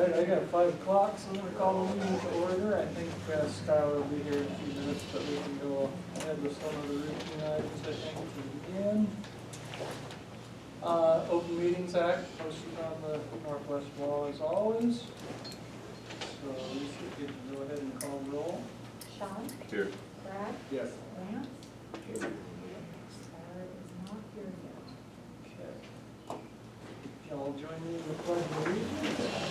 Alright, I got 5 o'clock, so I'm gonna call the meeting to order. I think Skylar will be here in a few minutes, but we can go ahead with some of the routine items, I think, to begin. Open Meetings Act posted on the northwest wall as always. So we should get to go ahead and call roll. Sean? Here. Brad? Yes. Lance? Here. Skylar is not here yet. Okay. Y'all join me in the pledge of allegiance.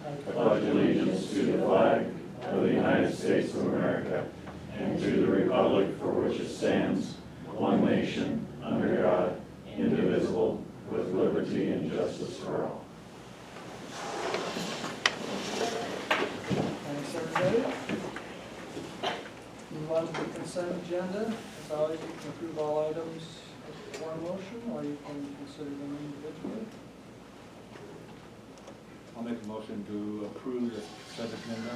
I pledge allegiance to the flag of the United States of America and to the republic for which it stands, one nation, under God, indivisible, with liberty and justice for all. Thanks, everybody. Move on to the consent agenda. As always, you can approve all items as one motion, or you can consider them individually. I'll make a motion to approve the consent agenda.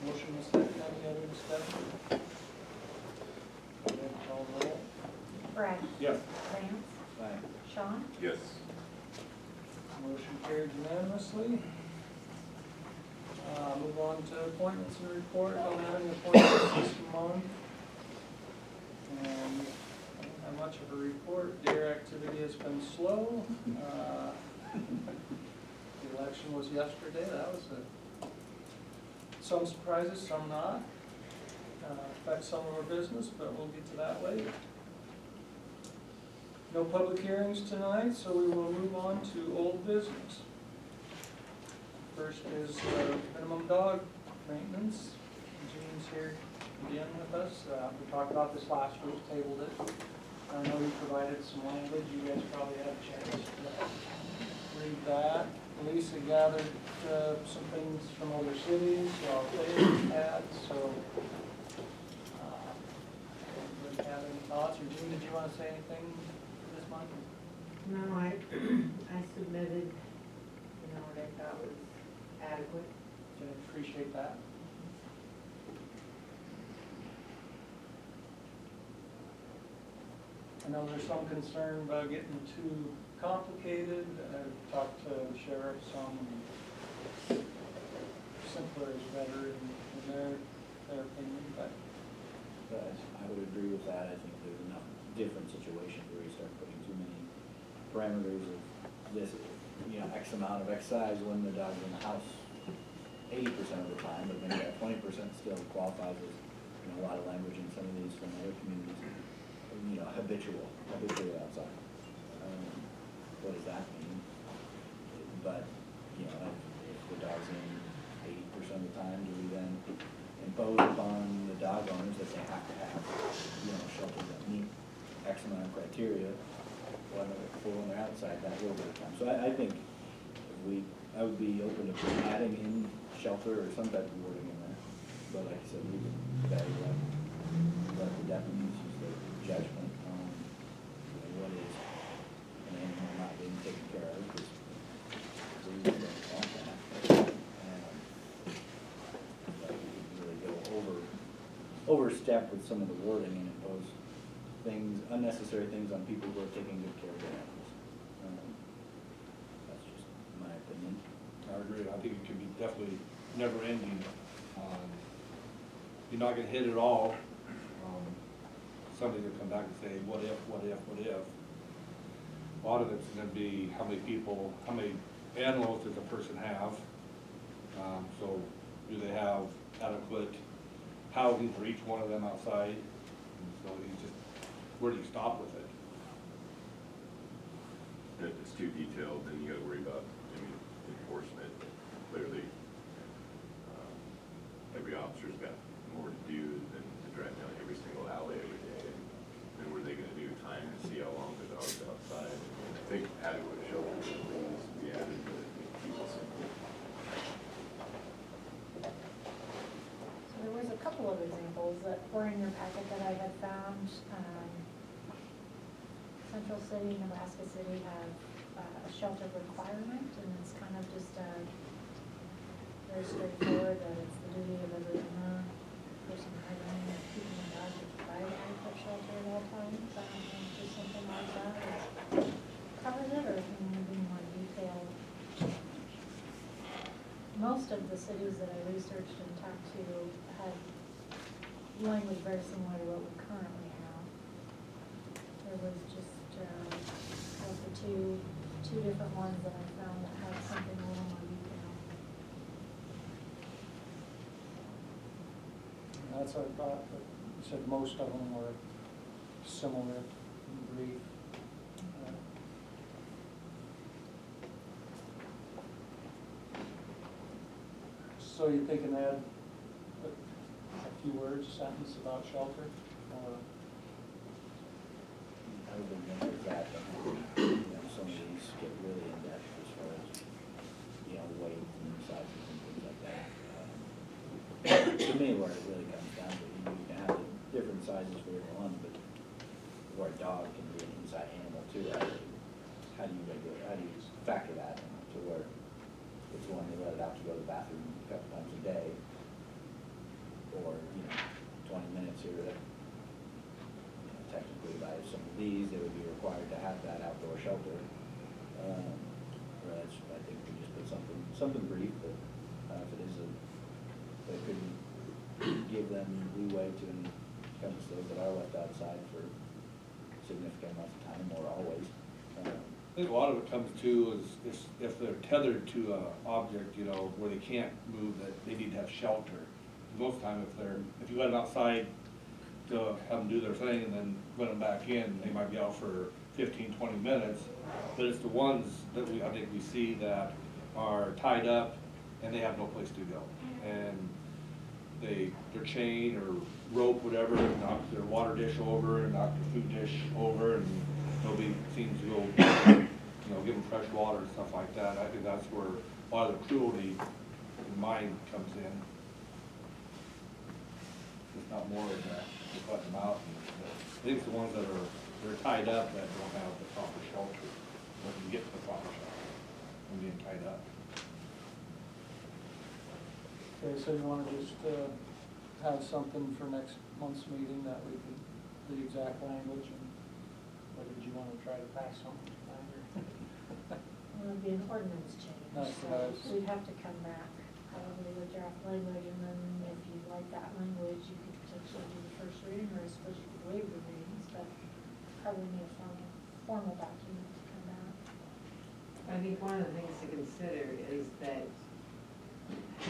Motion is second. Any other discussion? Okay, call roll. Brad? Yes. Lance? Aye. Sean? Yes. Motion carried unanimously. Move on to appointments and report. Don't have any appointments this month. And I don't have much of a report. Deer activity has been slow. The election was yesterday. That was some surprises, some not. Affects some of our business, but we'll get to that later. No public hearings tonight, so we will move on to old business. First is minimum dog maintenance. Gene's here again with us. We talked about this last week, tabled it. I know you provided some language. You guys probably had a chance to read that. Lisa gathered some things from other cities, while they had, so anybody have any thoughts? Or Gene, did you want to say anything this month? No, I submitted, what I thought was adequate. I appreciate that. I know there's some concern about getting too complicated. I've talked to the sheriff some, simpler is better in their opinion, but I would agree with that. I think there's enough different situations where you start putting too many parameters of this, X amount of X size when the dog's in the house 80% of the time, but maybe that 20% still qualifies as, a lot of language in some of these from other communities, habitually outside. What does that mean? But, if the dog's in 80% of the time, do we then impose upon the dog owners that they have to have, shelters that meet X amount of criteria, when they're outside that little bit of time? So I think I would be open to adding in shelter or some type of wording in there. But like I said, we would let the deputies use their judgment on what is an animal not being taken care of, because we don't want that. But we could really go overstep with some of the wording and impose unnecessary things on people who are taking good care of their animals. That's just my opinion. I agree. I think it could be definitely never ending. You're not gonna hit it all. Somebody will come back and say, what if, what if, what if? A lot of it's gonna be how many animals does a person have? So do they have adequate housing for each one of them outside? And so where do you stop with it? If it's too detailed, then you gotta worry about, enforcement. Clearly, every officer's got more to do than to drive down every single alley every day. And what are they gonna do? Time to see how long the dog's outside? I think adequate shelter needs to be added to keep it simple. So there was a couple of examples that were in your packet that I had found. Central City, Nebraska City have a shelter requirement, and it's kind of just very straightforward that it's the duty of every owner, person having keeping a dog to provide adequate shelter at all times. I don't know, just something like that covers it, or can we most of the cities that I researched and talked to had language very similar to what we currently have. There was just, of the two different ones that I found that had something a little more detailed. That's what I thought, but you said most of them were similar in brief. So you're thinking add a few words, sentence about shelter, or? I would remember that, you know, some of these get really in-depth as far as, you know, weight and sizes and things like that. To me, where it really comes down to, you can have different sizes for everyone, but where a dog can be an inside animal too, how do you regulate, how do you factor that to where it's one they let it out to go to the bathroom a couple times a day, or, you know, 20 minutes here, that, you know, technically by some of these, they would be required to have that outdoor shelter. Whereas I think we just put something brief, but if it is that could give them leeway to encompass those that are left outside for significant amounts of time or always. I think a lot of it comes to is if they're tethered to a object, you know, where they can't move, that they need to have shelter. Most of the time, if you let them outside to have them do their thing and then let them back in, they might be out for 15, 20 minutes. But it's the ones that I think we see that are tied up and they have no place to go. And their chain or rope, whatever, knock their water dish over and knock their food dish over, and nobody seems to go, you know, give them fresh water and stuff like that. I think that's where a lot of the cruelty in mind comes in. It's not more of that, you cut them out. I think it's the ones that they're tied up that don't have the proper shelter, when you get to the proper shelter, when being tied up. Okay, so you wanna just, have something for next month's meeting that we can, the exact language, and, or did you wanna try to pass something tonight, or? Well, it'd be an ordinance change, That's what I was- so we'd have to come back probably with draft language, and then if you like that language, you could potentially do the first reading, or I suppose you could waive the readings, but probably need a formal document to come back. I think one of the things to consider is that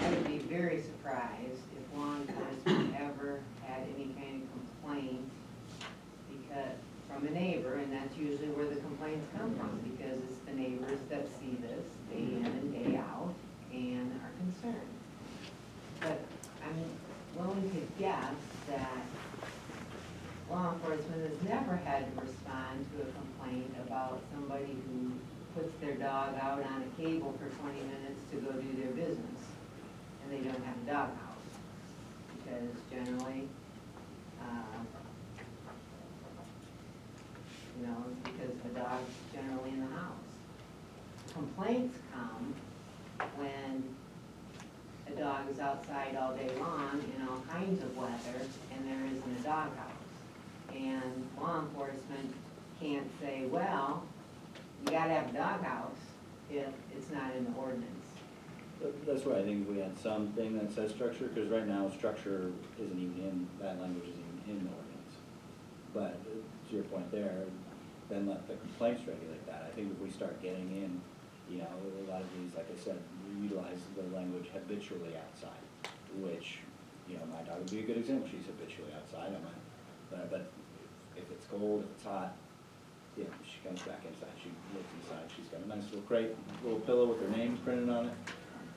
I would be very surprised if law enforcement ever had any kind of complaint because, from a neighbor, and that's usually where the complaints come from, because it's the neighbors that see this day in and day out and are concerned. But I'm willing to guess that law enforcement has never had to respond to a complaint about somebody who puts their dog out on a cable for 20 minutes to go do their business, and they don't have a doghouse, because generally, you know, because the dog's generally in the house. Complaints come when a dog is outside all day long in all kinds of weather, and there isn't a doghouse. And law enforcement can't say, well, you gotta have a doghouse if it's not in the ordinance. That's why I think if we had something that says structure, because right now structure isn't even in, that language isn't even in the ordinance. But to your point there, then let the complaints regulate that. I think if we start getting in, you know, a lot of these, like I said, we utilize the language habitually outside, which, you know, my dog would be a good example. She's habitually outside. But if it's cold, if it's hot, you know, she comes back inside, she lives inside, she's got a nice little crate, little pillow with her name printed on it.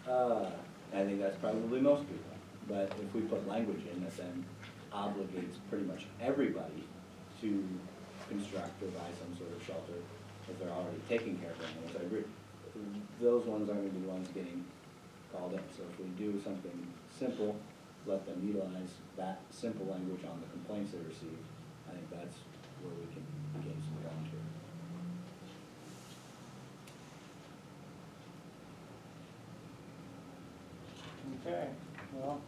I think that's probably most people, but if we put language in that then obligates pretty much everybody to construct or buy some sort of shelter, if they're already taking care of animals, I agree. Those ones aren't gonna be the ones getting called in, so if we do something simple, let them utilize that simple language on the complaints they receive, I think that's where we can gain some ground here. Okay, well,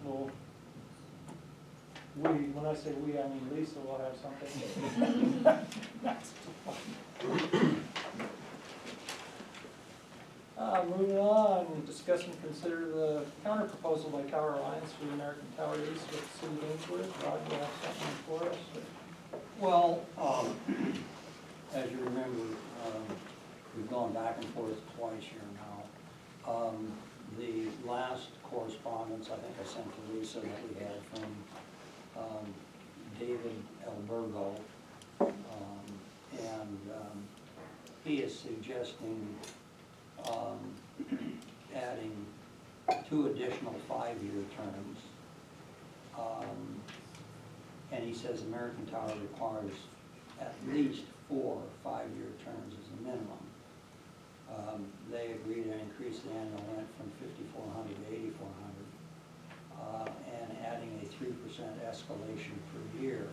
when I say we, I mean Lisa will have something. Moving on, discuss discuss and consider the counter proposal by Tower Alliance for the American Tower lease with the City of Ainsworth. Rod, you have something for us? Well, as you remember, we've gone back and forth twice here now. The last correspondence, I think I sent to Lisa, that we had from David Albergo. And he is suggesting adding 2 additional 5-year terms. And he says American Tower requires at least 4 5-year terms as a minimum. They agreed to increase the annual rent from $5,400 to $8,400, and adding a 3% escalation per year.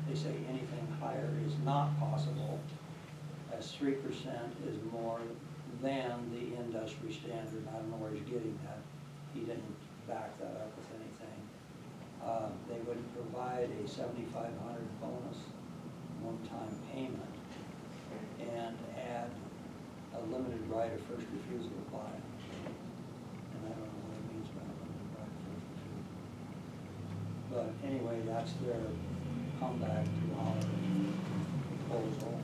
They say anything higher is not possible, as 3% is more than the industry standard. I don't know where he's getting that. He didn't back that up with anything. They would provide a $7,500 bonus, one-time payment, and add a limited right of first refusal to buy. And I don't know what it means by a limited right of first refusal. But anyway, that's their comeback to our proposal.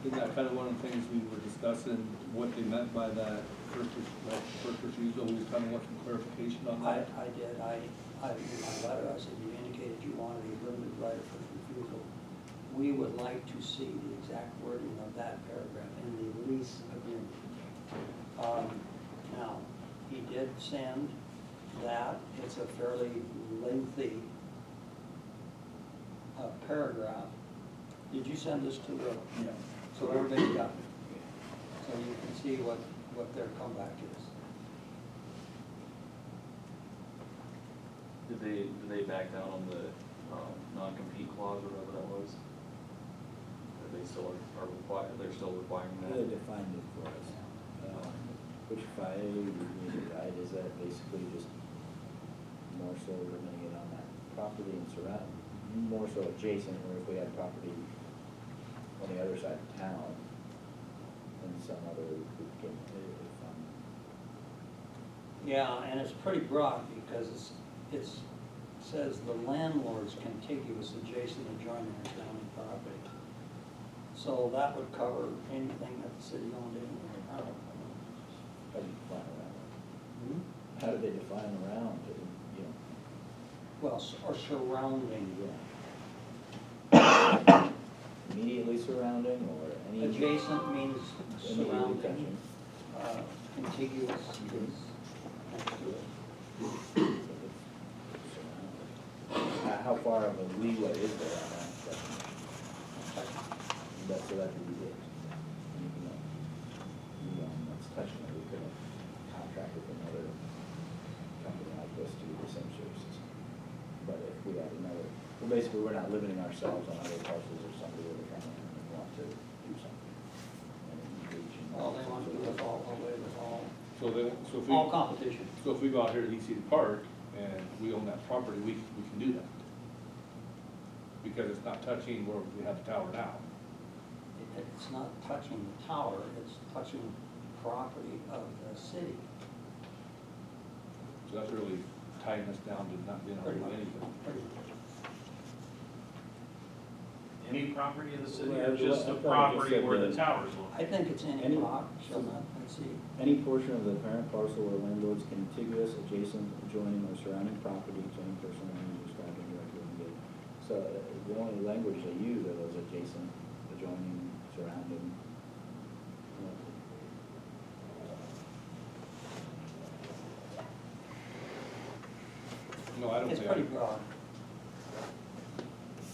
Isn't that kind of one of the things we were discussing, what they meant by that first refusal? We kind of want some clarification on I that. did, in my letter, I said you indicated you wanted a limited right of first refusal. We would like to see the exact wording of that paragraph in the lease agreement. Now, he did send that, it's a fairly lengthy paragraph. Did you send this to the? No. So everybody's got it. So you can see what their comeback is. Did they back down on the non-compete clause or whatever that was? Are they still are required, they're still requiring They that? defined it for us. Which if I read it right, is that basically just more so limiting it on that property and surround, more so adjacent, or if we had property on the other side of town, and some other, Yeah, and it's pretty broad because it says the landlord's contiguous, adjacent, adjoining, or surrounding property. So that would cover anything that the city owned anywhere. I don't know. how do you define around? Hmm? How do they define around, you know? Well, or surrounding. Yeah. Immediately surrounding, or any? Adjacent means Immediately surrounding. touching. Contiguous is next to it. How far of a leeway is there on that definition? So that could be it. That's touching it, we could have contracted with another company like this to do the same services. But if we had another, well, basically, we're not limiting ourselves on other parcels or somebody that would come in and want to do something. And engage in- Well, they want to do it all away with all So competition. so if we go out here to EC Park and we own that property, we can do that. Because it's not touching where we have the tower now. It's not touching the tower, it's touching property of the city. So that's really tying us down to not being able to Pretty do much. anything. Pretty much. Any property of the city Well, or just the I thought it just property said where the- the tower's I located? think it's any Any- block, shall not exceed. Any portion of the parent parcel or landlord's contiguous, adjacent, adjoining, or surrounding property to any person or entity described indirectly in the. So the only language they use are those adjacent, adjoining, surrounding. No, I don't It's think. pretty broad.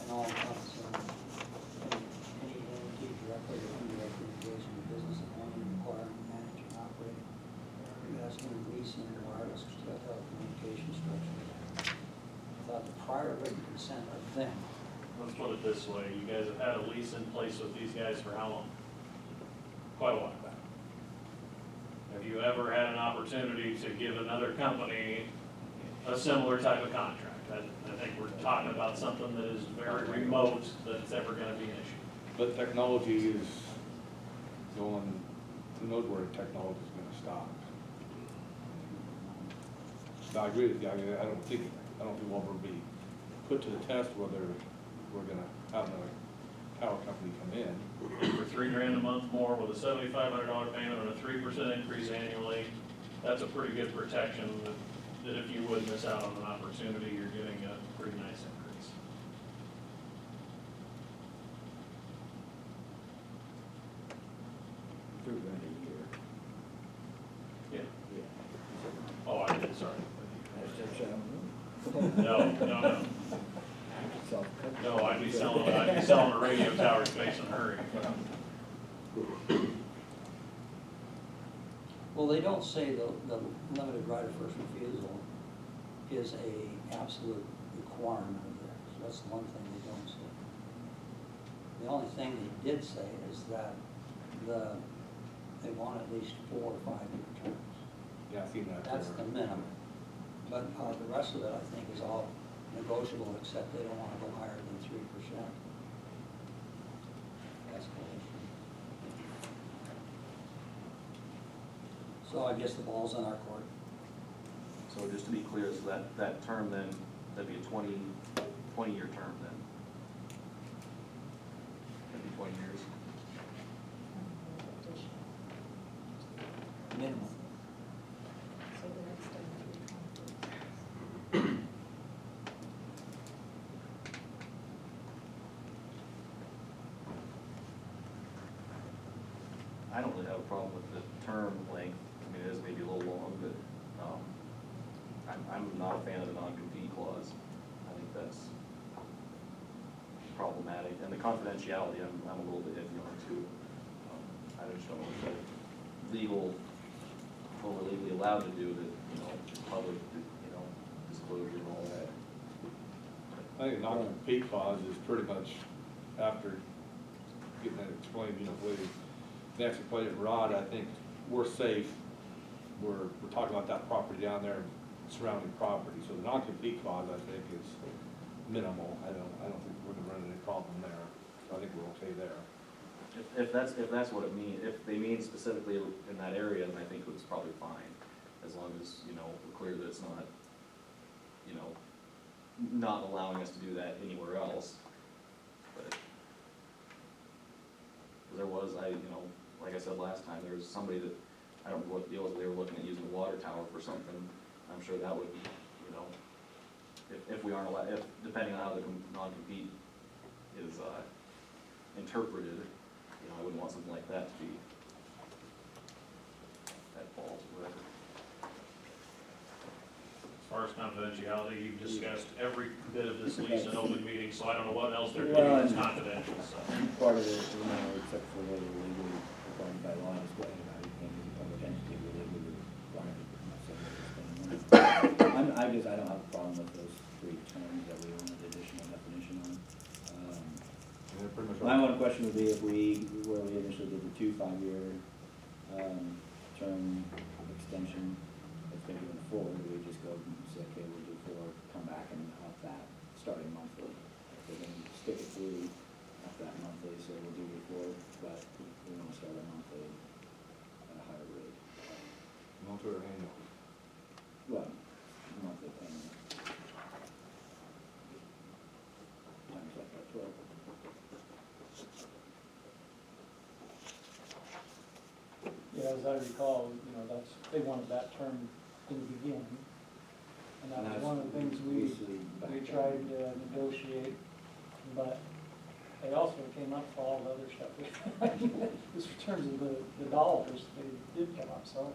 And all encompassing any entity directly or indirectly engaged in the business of owning, acquiring, managing, operating, investing, leasing, wireless telecommunication structure. Without the prior written consent of them. Let's put it this way, you guys have had a lease in place with these guys for how long? Quite a while back. Have you ever had an opportunity to give another company a similar type of contract? I think we're talking about something that is very remote, that it's ever gonna be an issue. But technology is going who knows where the technology's gonna stop. No, I agree with you, I mean, I don't think we'll ever be put to the test whether we're gonna have another tower company come in. For $3,000 a month more with a $7,500 payment and a 3% increase annually, that's a pretty good protection that if you would miss out on an opportunity, you're getting a pretty nice increase. $3,000 a year. Yeah. Yeah. Oh, I did, sorry. That's just, No. Self-cut. No, I'd be selling a radio tower space in a hurry. Well, they don't say the limited right of first refusal is a absolute requirement of theirs. That's the one thing they don't say. The only thing they did say is that they want at least 4 or 5 year terms. Yeah, I seen that. That's there. the minimum. But the rest of it, I think, is all negotiable, except they don't want to go higher than 3%. Escalation. So I guess the ball's in our court. So just to be clear, so that term then, that'd be a 20-year term then? That'd be 20 years? Minimum. So the next time we I don't really have a problem with the term length. I mean, it is maybe a little long, but I'm not a fan of the non-compete clause. I think that's problematic. And the confidentiality, I'm a little bit iffy on too. I just don't know if that's what we're legally allowed to do, that, public, disclosure and all that. I think non-compete clause is pretty much after getting that explained, the way they actually played it, Rod, I think we're safe. We're talking about that property down there, surrounding property, so the non-compete clause, I think, is minimal. I don't think we're gonna run into any problem there, so I think we're okay there. If that's what it means, if they mean specifically in that area, then I think it's probably fine, as long as, we're clear that it's not, not allowing us to do that anywhere else. But, 'cause there was, like I said last time, there was somebody that, I don't know what the deal was, they were looking at using the water tower for something. I'm sure that would, if we aren't allowed, depending on how the non-compete is, interpreted, I wouldn't want something like that to be at fault, or whatever. As far as confidentiality, you've discussed every bit of this lease in open meeting, so I don't know what else they're doing Well, that's and- confidential, so. Part of it, except for what are legally required by law, is what, you can be a public entity, we're legally required to spend money. I don't have a problem with those 3 terms that we wanted additional definition on. Yeah, pretty much. My one question would be if where we initially did the 2 5-year, term extension, if they're doing 4, do we just go and say, okay, we'll do 4, come back and up that, starting monthly? If they're gonna stick it through, up that monthly, so we'll do before, but we wanna start our monthly at a higher rate. Monthly or annual? Well, monthly payment. Times that by 12. Yeah, as I recall, they wanted that term in the beginning. And that was one of the things we tried to negotiate, but they also came up for all the other stuff. Just in terms of the dollars, they did come up, so,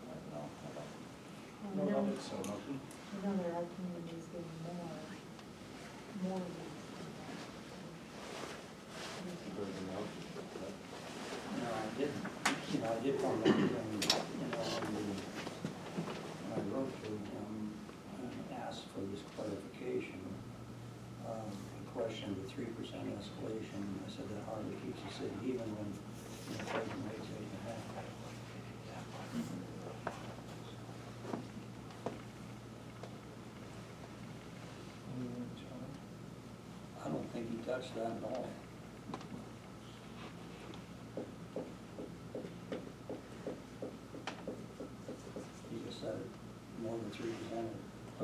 I don't know. We know So, motion? there are communities getting more than Everything else? No, I didn't. I did find out, when I wrote to him and asked for this clarification, he questioned the 3% escalation. I said that hardly keeps the city even when the present rate's 8.5. I don't think he touched that at all.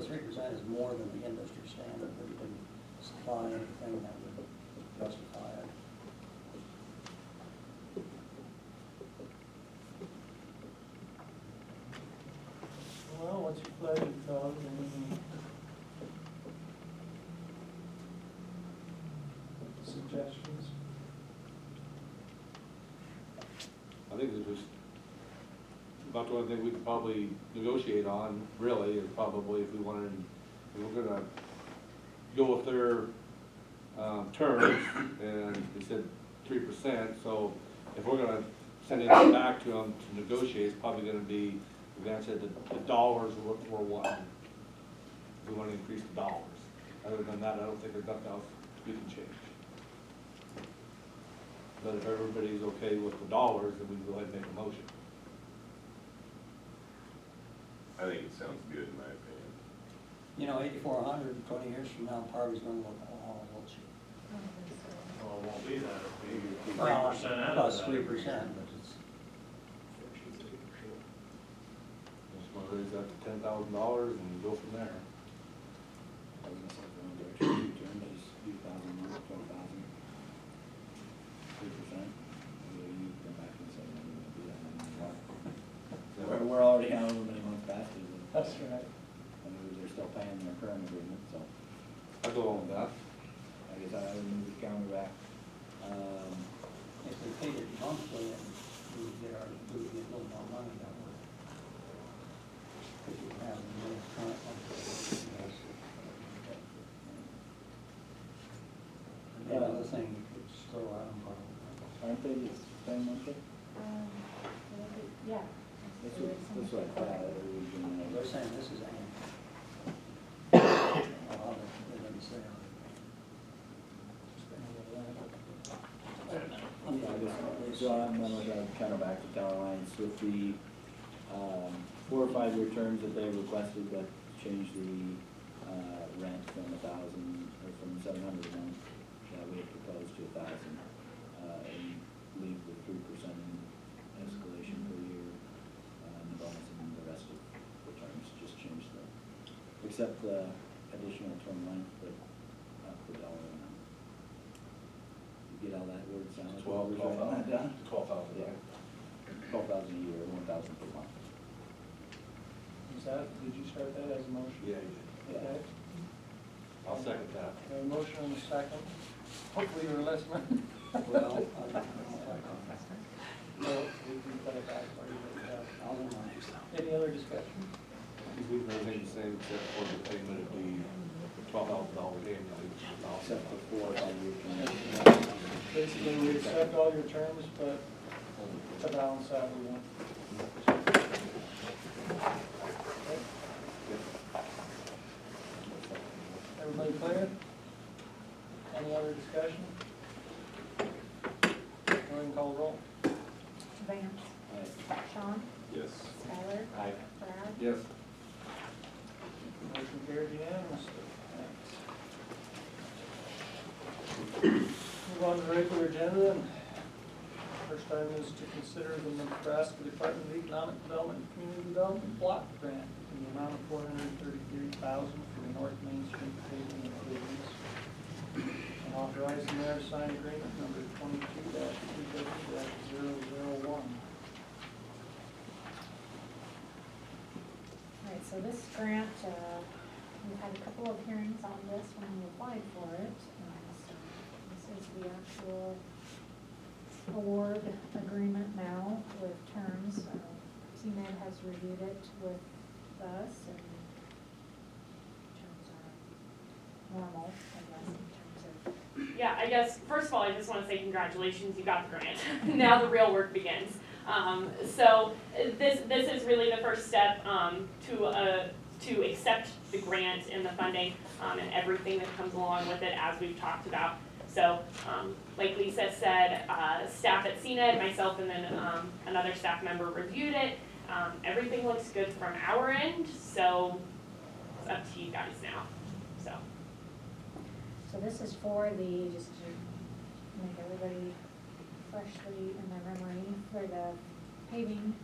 the 3% is more than the industry standard, but you didn't supply anything that would justify it. Well, what's your pleasure, Doug? Any suggestions? I think this was about the only thing we could probably negotiate on, really, is probably if we wanted, if we're gonna go with their, terms, and they said 3%, so if we're gonna send it back to them to negotiate, it's probably gonna be, Van said the dollars were one. We wanna increase the dollars. Other than that, I don't think there's nothing else we can change. But if everybody's okay with the dollars, then we can go ahead and make a motion. I think it sounds good in my opinion. You know, 8,400, 20 years from now, Parby's gonna look, oh, well, gee. I don't think so. Well, it won't be that, it'll be Well, 3% out of plus that. 3%, but it's, Just want to raise that to $10,000 and go from there. I was gonna say, if you want to actually return, just do 1,000 a month, 12,000. 3%. You come back and say, I'm gonna do that anymore. We're already however many months past it. That's right. I mean, they're still paying their current agreement, so I'll go along with that. I guess I would move the counter back. if we paid it monthly, and we would get a little more money that way. Because you have the new current monthly. Yes. And the other thing you could just throw out on probably. Aren't they just paying monthly? Yeah. That's what I thought, we They're saying this is annual. Well, they didn't say. So I'm gonna kind of back to town lines with the 4 or 5 year terms that they requested, that change the rent from 1,000 or from 700 a month that we had proposed to 1,000, and leave the 3% escalation per year, and the bonus and the rest of the terms, just change the, except the additional term length, but not the dollar amount. You get all that word sound? 12,000. 12,000, Yeah. right? 12,000 a year, 1,000 per month. Is that, did you start that as a motion? Yeah, you did. Okay. I'll second that. We have a motion and a second. Hopefully you're listening. Well, I don't know. No, we can play it back for you. but, I don't know. Any other discussion? We remain the same except for the payment of the $12,000 annually. Except for 4 or 5 year terms. Basically, we accept all your terms, but to balance out, we want. Everybody clear? Any other discussion? Go ahead and call the roll. Vance, Aye. Sean, Yes. Skylar, Aye. Brad, Yes. Motion carried unanimously. Thanks. Move on to the regular agenda. And first item is to consider the Nebraska Department of Economic Development and Community Development block grant in the amount of $433,000 for the North Main Street paving improvements. And authorize the mayor to sign agreement number 22-2W-001. All right, so this grant, we've had a couple of hearings on this when we applied for it. So this is the actual award agreement now with terms. CMed has reviewed it with us, and terms are normal, I guess, in terms of. Yeah, I guess, first of all, I just want to say congratulations, you got the grant. Now the real work begins. So this is really the first step to accept the grant and the funding and everything that comes along with it, as we've talked about. So like Lisa said, staff at CNED, myself, and then another staff member reviewed it. Everything looks good from our end, so it's up to you guys now. So this is for the, just to make everybody freshly in their memory, for the paving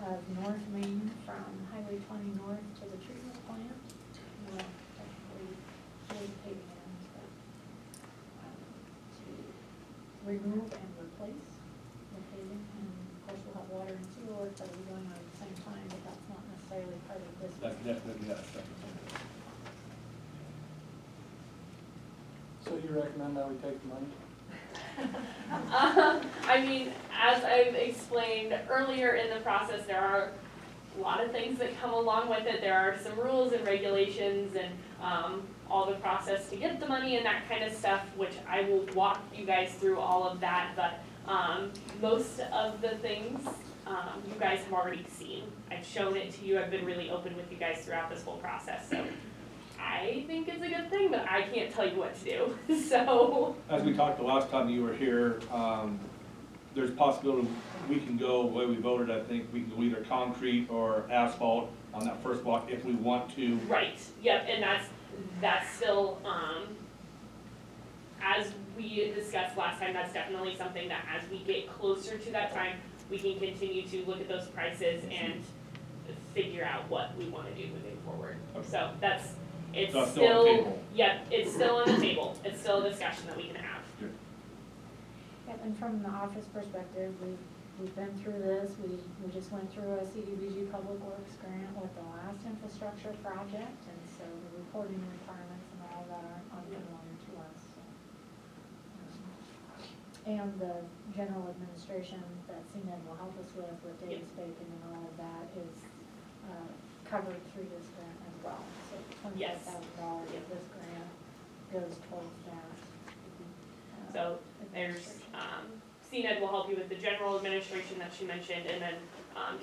of North Main from Highway 20 north to the treatment plant. Well, technically, the paving ends, but to remove and replace the paving. And of course, we'll have water and sewer work that will be going on at the same time, but that's not necessarily part of this. That's definitely, yeah, that's definitely. So you recommend that we take the money? I mean, as I've explained earlier in the process, there are a lot of things that come along with it. There are some rules and regulations and all the process to get the money and that kind of stuff, which I will walk you guys through all of that. But most of the things you guys have already seen. I've shown it to you. I've been really open with you guys throughout this whole process. So I think it's a good thing, but I can't tell you what to do. So. As we talked the last time you were here, there's a possibility we can go, the way we voted, I think, we can go either concrete or asphalt on that first block if we want to. Right, yep, and that's still, as we discussed last time, that's definitely something that as we get closer to that time, we can continue to look at those prices and figure out what we wanna do moving forward. Okay. So it's So it's still on the still, table. yep, it's still on the table, it's still a discussion that we can have. Yep, and from the office perspective, we've been through this, we just went through a CDBG Public Works grant with the last infrastructure project, and so the reporting requirements and all that aren't unfamiliar to us, so. And the general administration that CNED will help us with Davis Bacon and all of that is, covered through this grant as well. So $25,000 of this grant goes towards that. So there's, CNED will help you with the general administration that she mentioned, and then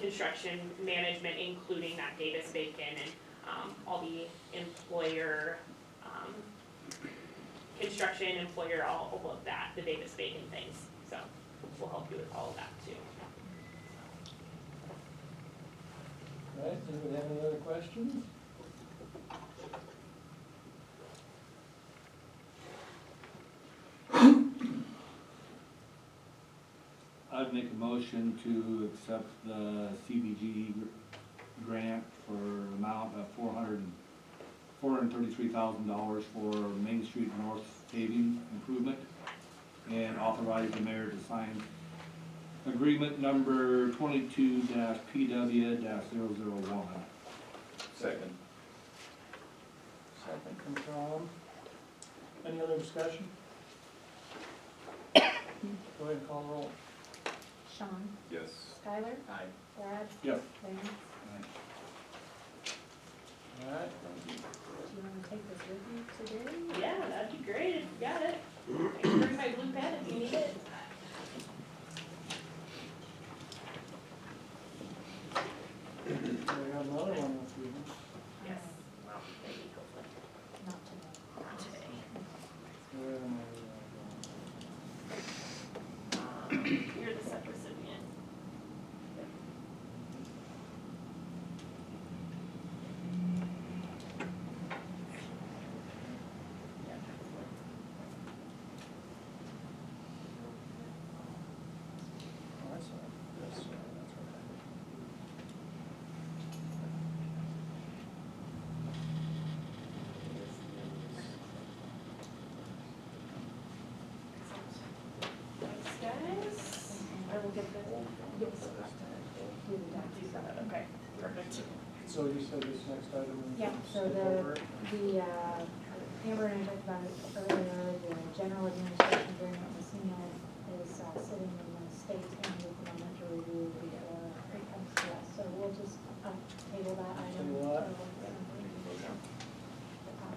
construction management, including that Davis Bacon and all the employer, construction, employer, all of that, the Davis Bacon things. So we'll help you with all of that too. All right, anybody have any other questions? I'd make a motion to accept the CBG grant for an amount of $433,000 for Main Street North paving improvement, and authorize the mayor to sign agreement number 22-PW-001. Second. Second from Tom. Any other discussion? Go ahead and call roll. Sean, Yes. Skylar, Aye. Brad, Yes. Lance, All right, do you wanna take this with you today? Yeah, that'd be great if you got it. I can bring my blue pen if you need it. we got another one with you. Yes. Well, maybe hopefully. Not today. Not today. Where am You're the subrecipient. I? That's right. Thanks, guys. I will get the, Do the docs. okay, perfect. So you said this next item is. Yeah, so over? Amber and I talked about it earlier, the general administration agreement with CNED is sitting in the state and with the moment to review before it comes to us. So we'll just table that item. Table that. till- I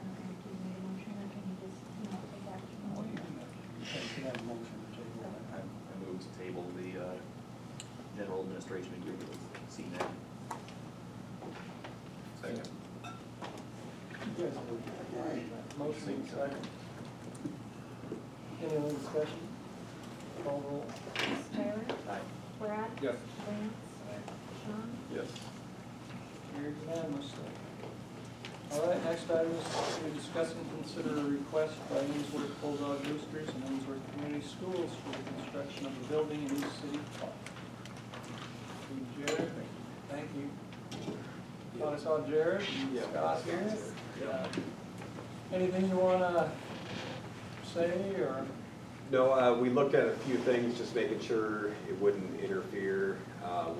don't know if you made a motion or can you just, take that? You should have a motion to table that. I move to table the general administration agreement with CNED. Second. You guys have a motion and second. Any other discussion? Call roll. Tyler, Aye. Brad, Yes. Lance, Sean, Yes. Carried unanimously. All right, next item is to discuss and consider a request by Ainsworth Bulldog Roosters and Ainsworth Community Schools for the construction of a building in East City Park. Jared, thank you. Thought I saw Jared and Scott here. Anything you wanna say, or? No, we looked at a few things, just making sure it wouldn't interfere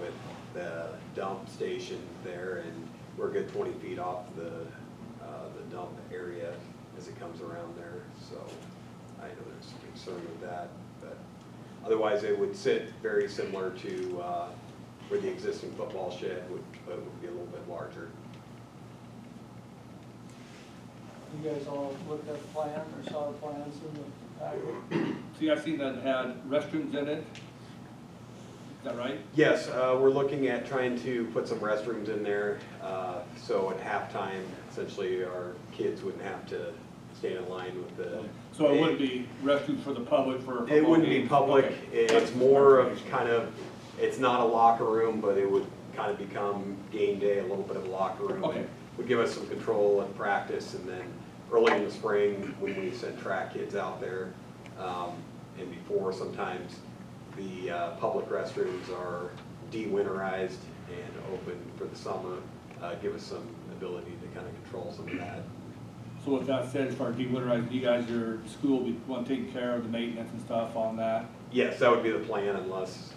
with the dump station there, and we're a good 20 feet off the dump area as it comes around there, so I know there's some concern with that, but otherwise it would sit very similar to where the existing football shed would, but it would be a little bit larger. You guys all looked at the plan or saw the plans in the packet? See, I seen that it had restrooms in it. Is that right? Yes, we're looking at trying to put some restrooms in there, so at halftime, essentially our kids wouldn't have to stand in line with the. So it wouldn't be restrooms for the public for a football It wouldn't be game? public, Okay. it's more of kind of, it's not a locker room, but it would kind of become game day, a little bit of a locker room. Okay. Would give us some control and practice, and then early in the spring, when we send track kids out there, and before, sometimes the public restrooms are de-winterized and open for the summer, give us some ability to kind of control some of that. So with that said, as far as de-winterizing, you guys, your school, will be one taking care of the maintenance and stuff on that? Yes, that would be the plan unless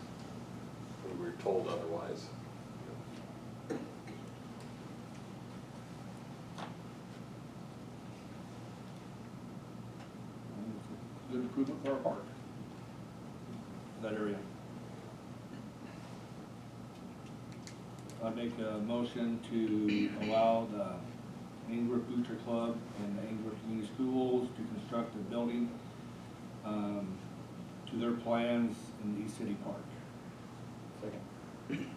we were told otherwise. Good improvement for our park, that area. I make a motion to allow the Ainsworth Booster Club and the Ainsworth Community Schools to construct a building to their plans in the East City Park. Second.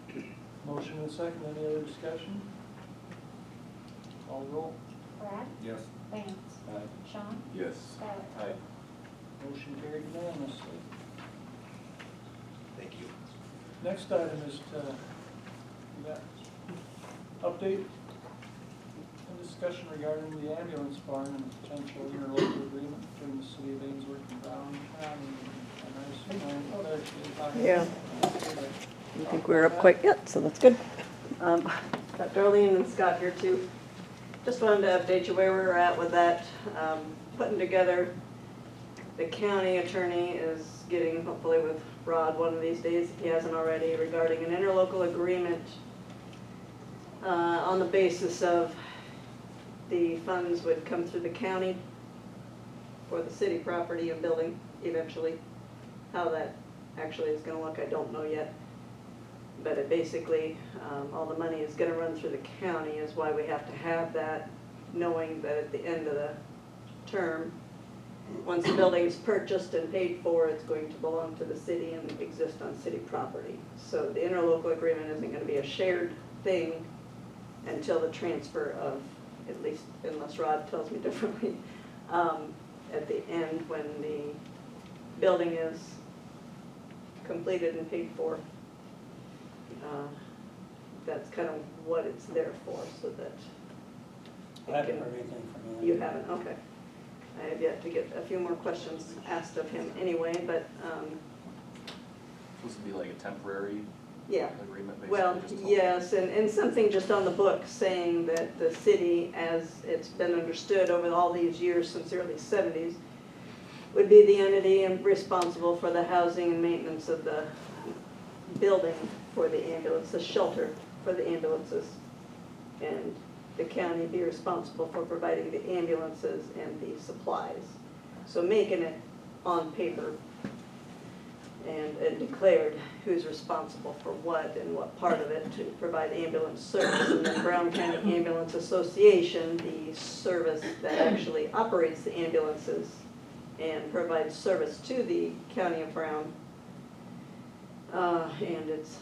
Motion and second, any other discussion? Call roll. Brad, Yes. Vance, Aye. Sean, Yes. Skylar. Aye. Motion carried unanimously. Thank you. Next item is we got update and discussion regarding the ambulance barn and potential interlocal agreement between the city of Ainsworth and Brown County. And I assume I'm, oh, there she is. Hi. Yeah. Nice to see you. I don't think we're up quite yet, so that's good. Got Darlene and Scott here too. Just wanted to update you where we're at with that. Putting together, the county attorney is getting, hopefully with Rod one of these days, if he hasn't already, regarding an interlocal agreement on the basis of the funds would come through the county for the city property and building eventually. How that actually is gonna look, I don't know yet. But it basically, all the money is gonna run through the county is why we have to have that, knowing that at the end of the term, once the building is purchased and paid for, it's going to belong to the city and exist on city property. So the interlocal agreement isn't gonna be a shared thing until the transfer of, at least unless Rod tells me differently, at the end when the building is completed and paid for. That's kind of what it's there for, so that. I haven't heard anything from You haven't, okay. I have yet to get a few more questions asked of him anyway, but, Supposed to be like a temporary yeah. agreement, basically? Well, just till- yes, and something just on the book saying that the city, as it's been understood over all these years since the early 70s, would be the entity and responsible for the housing and maintenance of the building for the ambulance, the shelter for the ambulances. And the county be responsible for providing the ambulances and the supplies. So making it on paper and declared who's responsible for what and what part of it to provide ambulance service. And then Brown County Ambulance Association, the service that actually operates the ambulances and provides service to the county of Brown. And its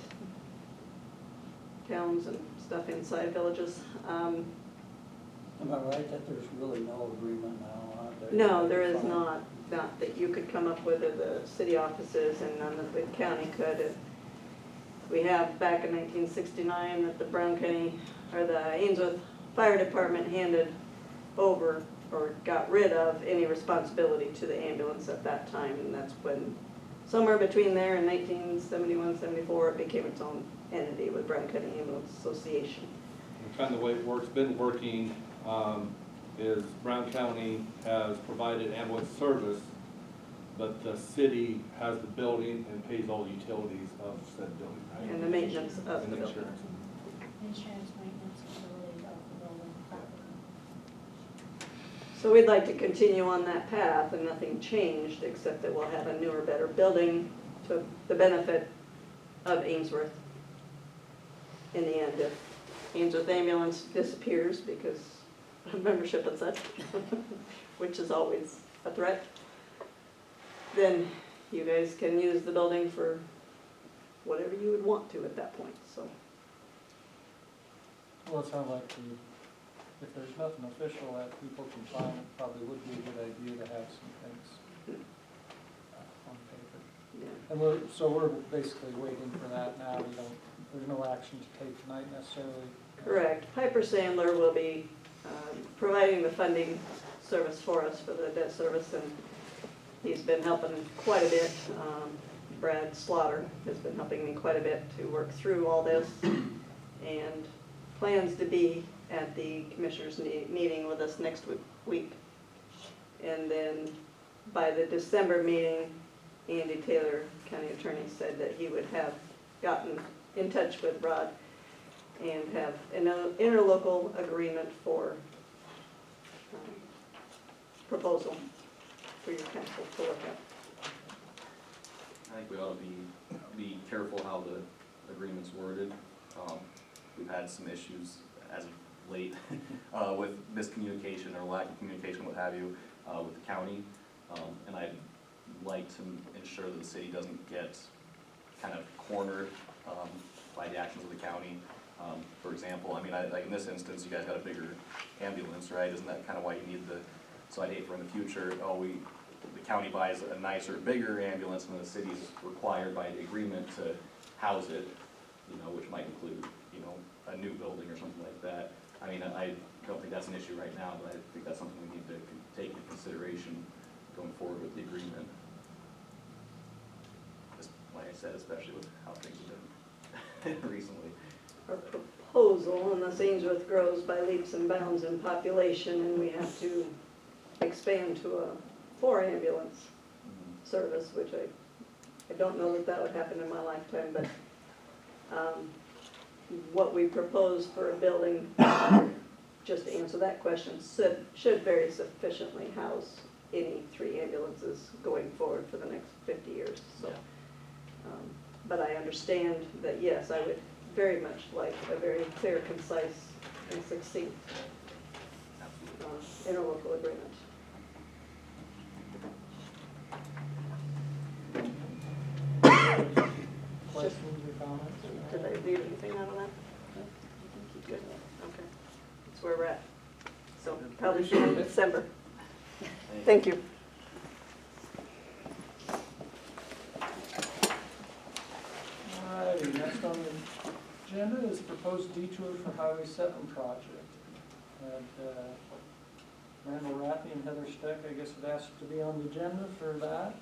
towns and stuff inside villages. Am I right that there's really no agreement now? No, there is not that you could come up with at the city offices and none of the county could. We have back in 1969 that the Brown County, or the Ainsworth Fire Department handed over or got rid of any responsibility to the ambulance at that time, and that's when, somewhere between there in 1971, 74, it became its own entity with Brown County Ambulance Association. And kind of the way it works, been working, is Brown County has provided ambulance service, but the city has the building and pays all utilities of said building, right? And the maintenance of the And the building. insurance. Insurance, maintenance, facility of the building, property. So we'd like to continue on that path, and nothing changed, except that we'll have a newer, better building to the benefit of Ainsworth. In the end, if Ainsworth Ambulance disappears because of membership and such, which is always a threat, then you guys can use the building for whatever you would want to at that point, so. Well, it sounds like if there's nothing official that people can sign, it probably would be a good idea to have some things on paper. Yeah. And we're basically waiting for that now. There's no action to take tonight necessarily. Correct. Piper Sandler will be providing the funding service for us for the debt service, and he's been helping quite a bit. Brad Slaughter has been helping me quite a bit to work through all this, and plans to be at the commissioners' meeting with us next week. And then by the December meeting, Andy Taylor, county attorney, said that he would have gotten in touch with Rod and have an interlocal agreement for proposal for your council to look at. I think we ought to be careful how the agreement's worded. We've had some issues as of late with miscommunication or lack of communication, what have you, with the county. And I'd like to ensure that the city doesn't get kind of cornered by the actions of the county. For example, I mean, like in this instance, you guys got a bigger ambulance, right? Isn't that kind of why you need the, so I'd hate for in the future, the county buys a nicer, bigger ambulance and the city's required by the agreement to house it, which might include, a new building or something like that. I mean, I don't think that's an issue right now, but I think that's something we need to take into consideration going forward with the agreement. Just like I said, especially with how things have been recently. Our proposal, unless Ainsworth grows by leaps and bounds in population and we have to expand to a 4 ambulance service, which I don't know that would happen in my lifetime, but what we propose for a building, just to answer that question, should very sufficiently house any 3 ambulances going forward for the next 50 years. So, but I understand that, yes, I would very much like a very clear, concise, and succinct interlocal agreement. Questions or comments? Did I leave anything out of that? Good, okay. That's where we're at. So probably see you in December. Thank you. Alrighty, next on the agenda is proposed detour for Highway 7 project. And Randall Rathie and Heather Steck, I guess, had asked to be on the agenda for that.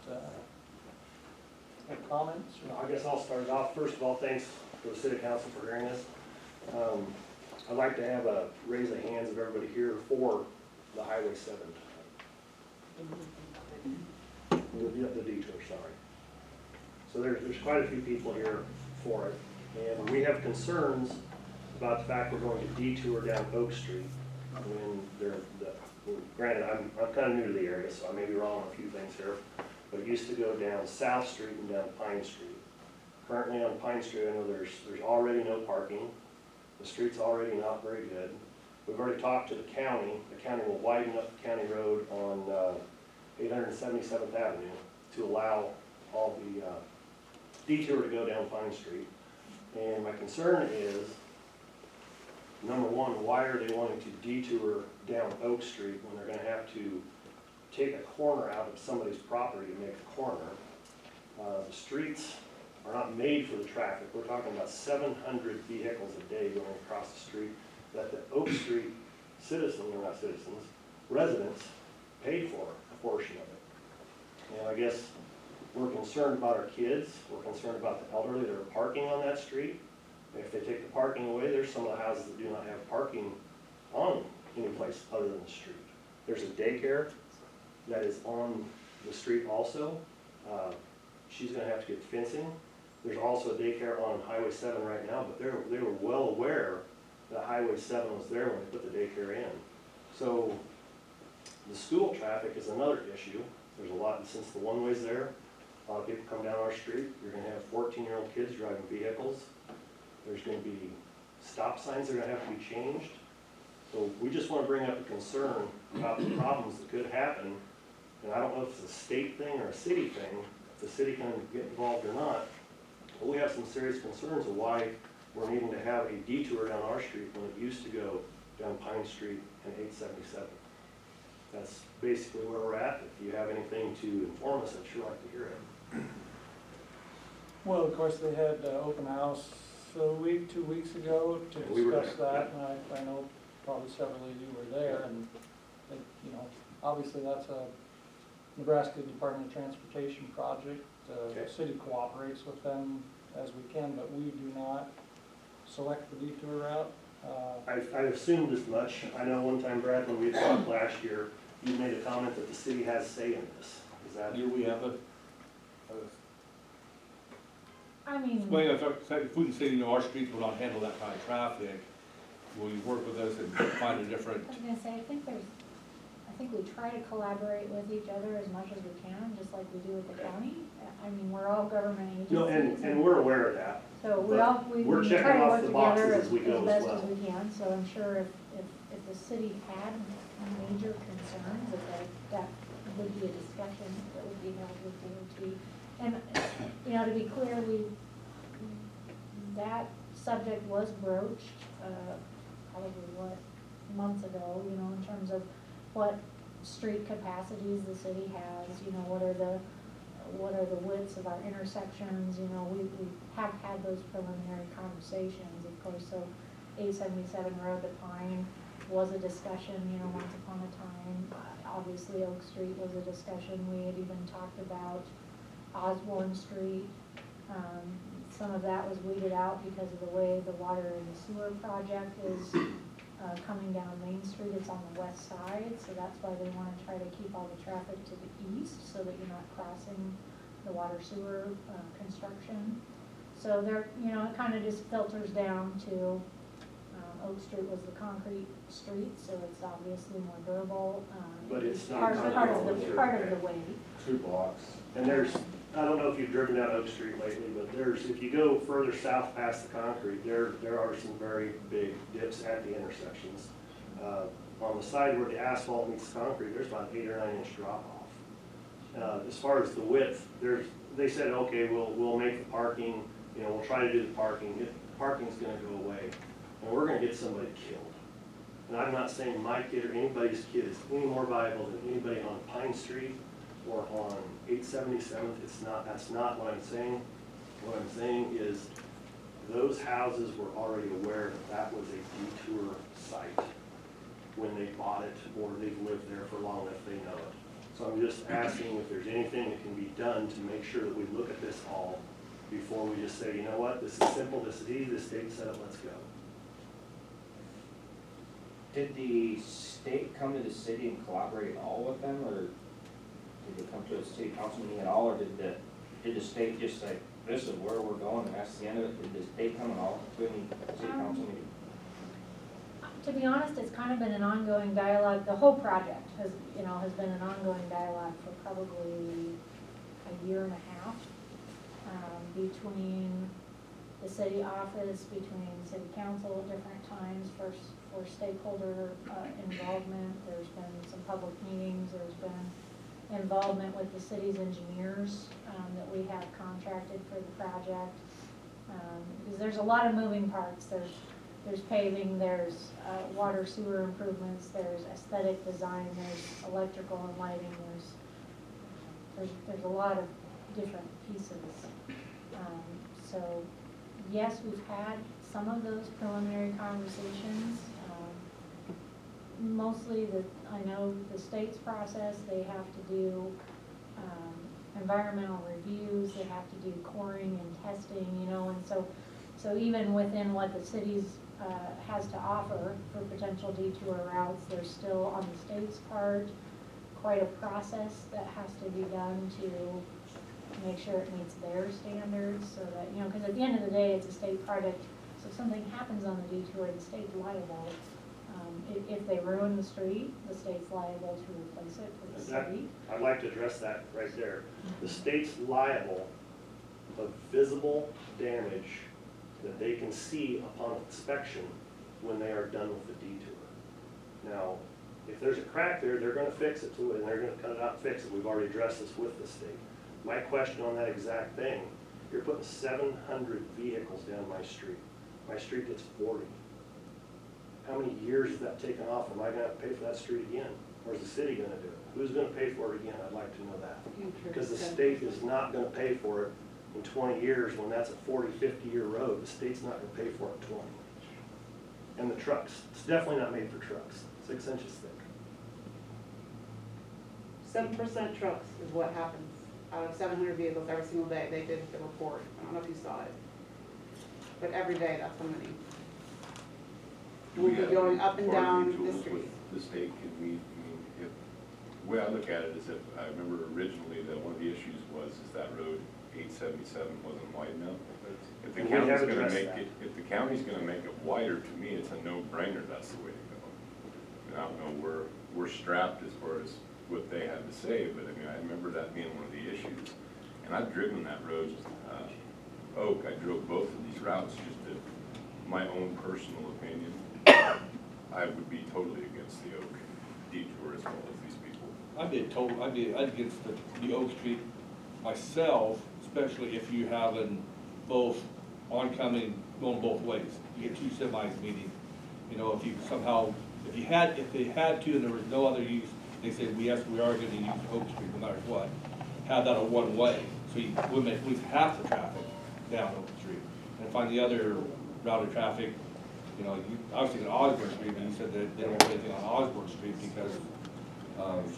Have comments? I guess I'll start it off. First of all, thanks to the city council for hearing this. I'd like to have a raise of hands of everybody here for the Highway 7. The detour, sorry. So there's quite a few people here for it. And we have concerns about the fact we're going to detour down Oak Street when granted, I'm kind of new to the area, so I may be wrong on a few things here. But it used to go down South Street and down Pine Street. Currently on Pine Street, I know there's already no parking. The street's already not very good. We've already talked to the county. The county will widen up the county road on 877th Avenue to allow all the detour to go down Pine Street. And my concern is, number one, why are they wanting to detour down Oak Street when they're going to have to take a corner out of somebody's property to make the corner? The streets are not made for the traffic. We're talking about 700 vehicles a day going across the street that the Oak Street citizens, or not citizens, residents paid for a portion of it. And I guess we're concerned about our kids. We're concerned about the elderly that are parking on that street. If they take the parking away, there's some of the houses that do not have parking on any place other than the street. There's a daycare that is on the street also. She's gonna have to get fencing. There's also a daycare on Highway 7 right now, but they were well aware that Highway 7 was there when they put the daycare in. So the school traffic is another issue. There's a lot, since the one-way's there, a lot of people come down our street. You're gonna have 14-year-old kids driving vehicles. There's gonna be stop signs that are gonna have to be changed. So we just wanna bring up a concern about the problems that could happen. And I don't know if it's a state thing or a city thing, if the city can get involved or not. But we have some serious concerns of why we're needing to have a detour down our street when it used to go down Pine Street and 877. That's basically where we're at. If you have anything to inform us, I'd sure like to hear it. Well, of course, they had open house a week, 2 weeks ago to We were discuss there, that, and I know probably several of you were there, and, they, you know, obviously that's a Nebraska Department of Transportation project. Okay. The city cooperates with them as we can, but we do not select the detour route. I assumed as much. I know one time, Brad, when we had talked last year, you made a comment that the city has say in this. Is that? Do we have I mean, well, if we can say, you know, our streets will not handle that kind of traffic, will you work with us and find a different? I was gonna say, I think we try to collaborate with each other as much as we can, just like we do with the county. I mean, we're all government agencies. No, and we're aware of that. So but we we're try checking to off work the together boxes as we go as as best well. as we can, so I'm sure if the city had major concerns, that would be a discussion that would be held with DOT. And, you know, to be clear, that subject was broached, probably months ago, you know, in terms of what street capacities the city has, you know, what are the widths of our intersections, you know, we have had those preliminary conversations, of course, so 877 Road to Pine was a discussion, you know, once upon a time. Obviously, Oak Street was a discussion, we had even talked about Osborne Street. Some of that was weeded out because of the way the water and the sewer project is coming down Main Street. It's on the west side, so that's why they want to try to keep all the traffic to the east so that you're not crossing the water sewer construction. So there, you know, it kind of just filters down to Oak Street was the concrete street, so it's obviously more durable. But it's not part of concrete. the way. 2 blocks. And there's, I don't know if you've driven down Oak Street lately, but there's, if you go further south past the concrete, there are some very big dips at the intersections. On the side where the asphalt meets the concrete, there's about an 8 or 9 inch drop off. As far as the width, they said, okay, we'll make the parking, you know, we'll try to do the parking. The parking's gonna go away, and we're gonna get somebody killed. And I'm not saying my kid or anybody's kid is any more valuable than anybody on Pine Street or on 877th. That's not what I'm saying. What I'm saying is those houses were already aware that was a detour site when they bought it, or they've lived there for long enough they know it. So I'm just asking if there's anything that can be done to make sure that we look at this all before we just say, you know what, this is simple, this is easy, the state said it, let's go. Did the state come to the city and collaborate at all with them, or did they come to a city council meeting at all, or did the state just say, this is where we're going and that's the end of it? Did the state come at all to any city council meeting? To be honest, it's kind of been an ongoing dialogue. The whole project has been an ongoing dialogue for probably a year and a half, between the city office, between city council at different times for stakeholder involvement. There's been some public meetings. There's been involvement with the city's engineers that we have contracted for the project. Because there's a lot of moving parts. There's paving, there's water sewer improvements, there's aesthetic design, there's electrical and lighting, there's a lot of different pieces. So yes, we've had some of those preliminary conversations. Mostly I know the state's process, they have to do environmental reviews, they have to do coring and testing, you know, and so So even within what the city's has to offer for potential detour routes, there's still on the state's part quite a process that has to be done to make sure it meets their standards, so that, you know, because at the end of the day, it's a state project, so if something happens on the detour, the state's liable. If they ruin the street, the state's liable to replace it for the city. I'd like to address that right there. The state's liable of visible damage that they can see upon inspection when they are done with the detour. Now, if there's a crack there, they're gonna fix it to it, and they're gonna cut it out and fix it. We've already addressed this with the state. My question on that exact thing, you're putting 700 vehicles down my street. My street gets 40. How many years is that taken off? Am I gonna have to pay for that street again? Or is the city gonna do it? Who's gonna pay for it again? I'd like to know that. Because the state is not gonna pay for it in 20 years when that's a 40, 50-year road. The state's not gonna pay for it in 20. And the trucks, it's definitely not made for trucks, 6 inches thick. 7% trucks is what happens out of 700 vehicles every single day. They did the report. I don't know if you saw it. But every day, that's how many. We'll be going up and down the street. The state, can we, I mean, if, the way I look at it is if, I remember originally that one of the issues was is that road 877 wasn't wide enough. If the And we have county's gonna addressed make that. it, if the county's gonna make it wider, to me, it's a no-brainer, that's the way to go. And I don't know, we're strapped as far as what they had to say, but I mean, I remember that being one of the issues. And I've driven that road, Oak, I drove both of these routes, just to, my own personal opinion, I would be totally against the Oak detour as well as these people. I'd be against the Oak Street myself, especially if you have both oncoming, going both ways. You get two semis meeting. You know, if you somehow, if they had to and there was no other use, they say, yes, we are gonna use Oak Street no matter what. Have that a one way, so you limit at least half the traffic down Oak Street. And find the other route of traffic, you know, I was thinking Osborne Street, but you said that they don't do anything on Osborne Street because of,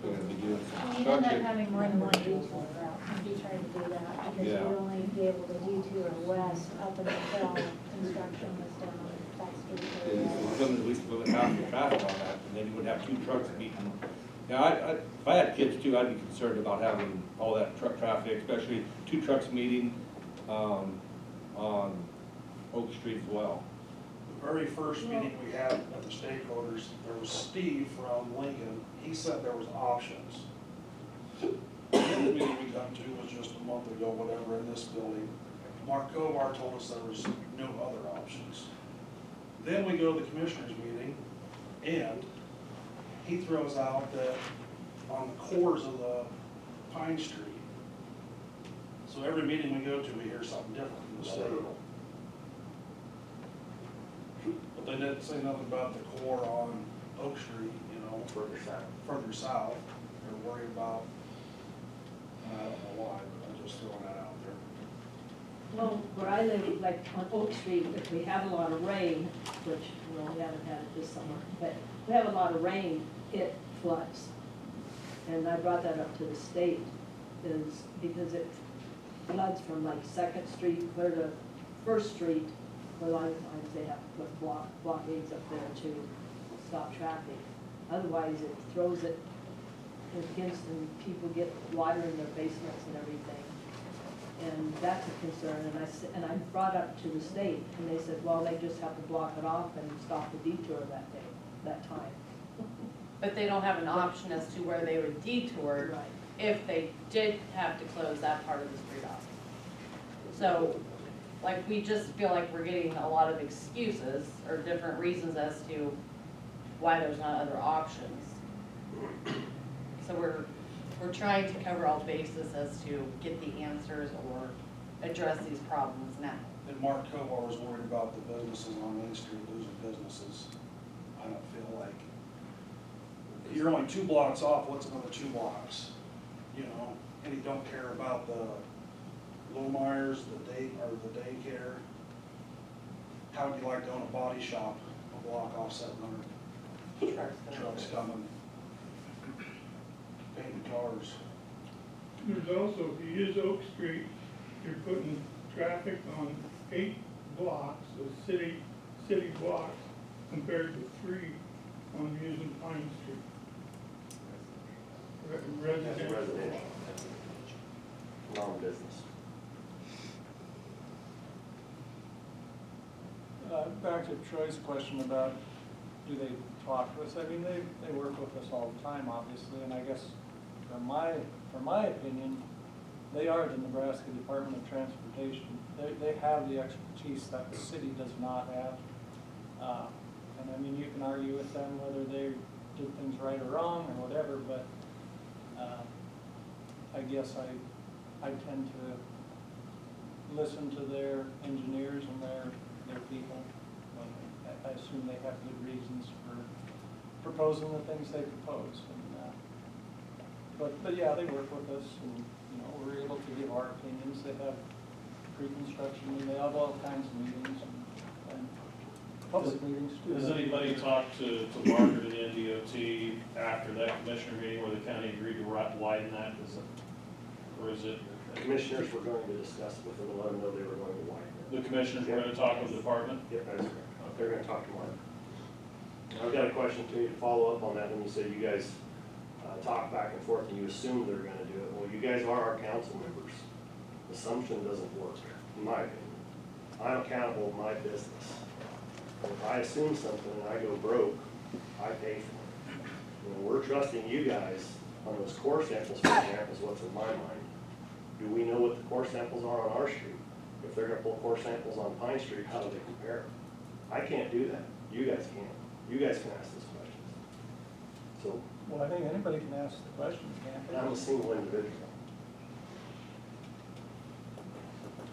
they're gonna be doing some Well, you'd end up construction. having more than one detour route if you tried to do that, because Yeah. you'd only be able to detour west up until construction was done on that street And area. you limit, at least limit half the traffic on that, and then you would have two trucks meeting. Now, if I had kids too, I'd be concerned about having all that truck traffic, especially two trucks meeting, on Oak Street as well. The very first meeting we had with the stakeholders, there was Steve from Lincoln. He said there was options. The other meeting we come to was just a month ago, whatever, in this building. Mark Kovar told us there was no other options. Then we go to the commissioners meeting, and he throws out that on the cores of the Pine Street. So every meeting we go to, we hear something different from the state. But they didn't say nothing about the core on Oak Street, you know. Further south. They're worried about, and I don't know why, but I'm just throwing that out there. Well, where I live, like on Oak Street, if we have a lot of rain, which, well, we haven't had it this summer, but we have a lot of rain, it floods. And I brought that up to the state, is because it floods from like Second Street clear to First Street. A lot of times they have to put blockades up there to stop traffic. Otherwise, it throws it against, and people get water in their basements and everything. And that's a concern, and I brought up to the state, and they said, well, they just have to block it off and stop the detour that day, that time. But they don't have an option as to where they would detour Right. if they did have to close that part of the street off. So, like, we just feel like we're getting a lot of excuses or different reasons as to why there's not other options. So we're trying to cover all bases as to get the answers or address these problems now. And Mark Kovar was worried about the businesses on Main Street losing businesses. I don't feel like, you're only 2 blocks off, what's another 2 blocks? You know, and he don't care about the Lohmeyer's, the daycare. How would you like to own a body shop a block off 700? Trucks coming, painting cars. There's also, if you use Oak Street, you're putting traffic on 8 blocks of city blocks compared to 3 on using Pine Street. That's residential, non-business. Back to Troy's question about, do they talk to us? I mean, they work with us all the time, obviously, and I guess from my opinion, they are the Nebraska Department of Transportation. They have the expertise that the city does not have. And I mean, you can argue with them whether they did things right or wrong or whatever, but I guess I tend to listen to their engineers and their people. I assume they have good reasons for proposing the things they propose. And, but yeah, they work with us, and you know, we're able to give our opinions. They have pre-construction, and they have all kinds of meetings and public meetings too. Has anybody talked to Margaret at the NDOT after that commissioner meeting where the county agreed to widen that? Or is it? The commissioners were going to discuss it with them and let them know they were going to widen it. The commissioners were going to talk with the department? Yep, that's correct. They're gonna talk to Mark. I've got a question to you to follow up on that. When you said you guys talk back and forth and you assume they're gonna do it, well, you guys are our council members. Assumption doesn't work, in my opinion. I'm accountable of my business. If I assume something and I go broke, I pay for it. You know, we're trusting you guys on those core samples, for example, is what's in my mind. Do we know what the core samples are on our street? If they're gonna pull core samples on Pine Street, how do they compare? I can't do that. You guys can. You guys can ask those questions. So, Well, I think anybody can ask the questions, can't they? I'm a single individual.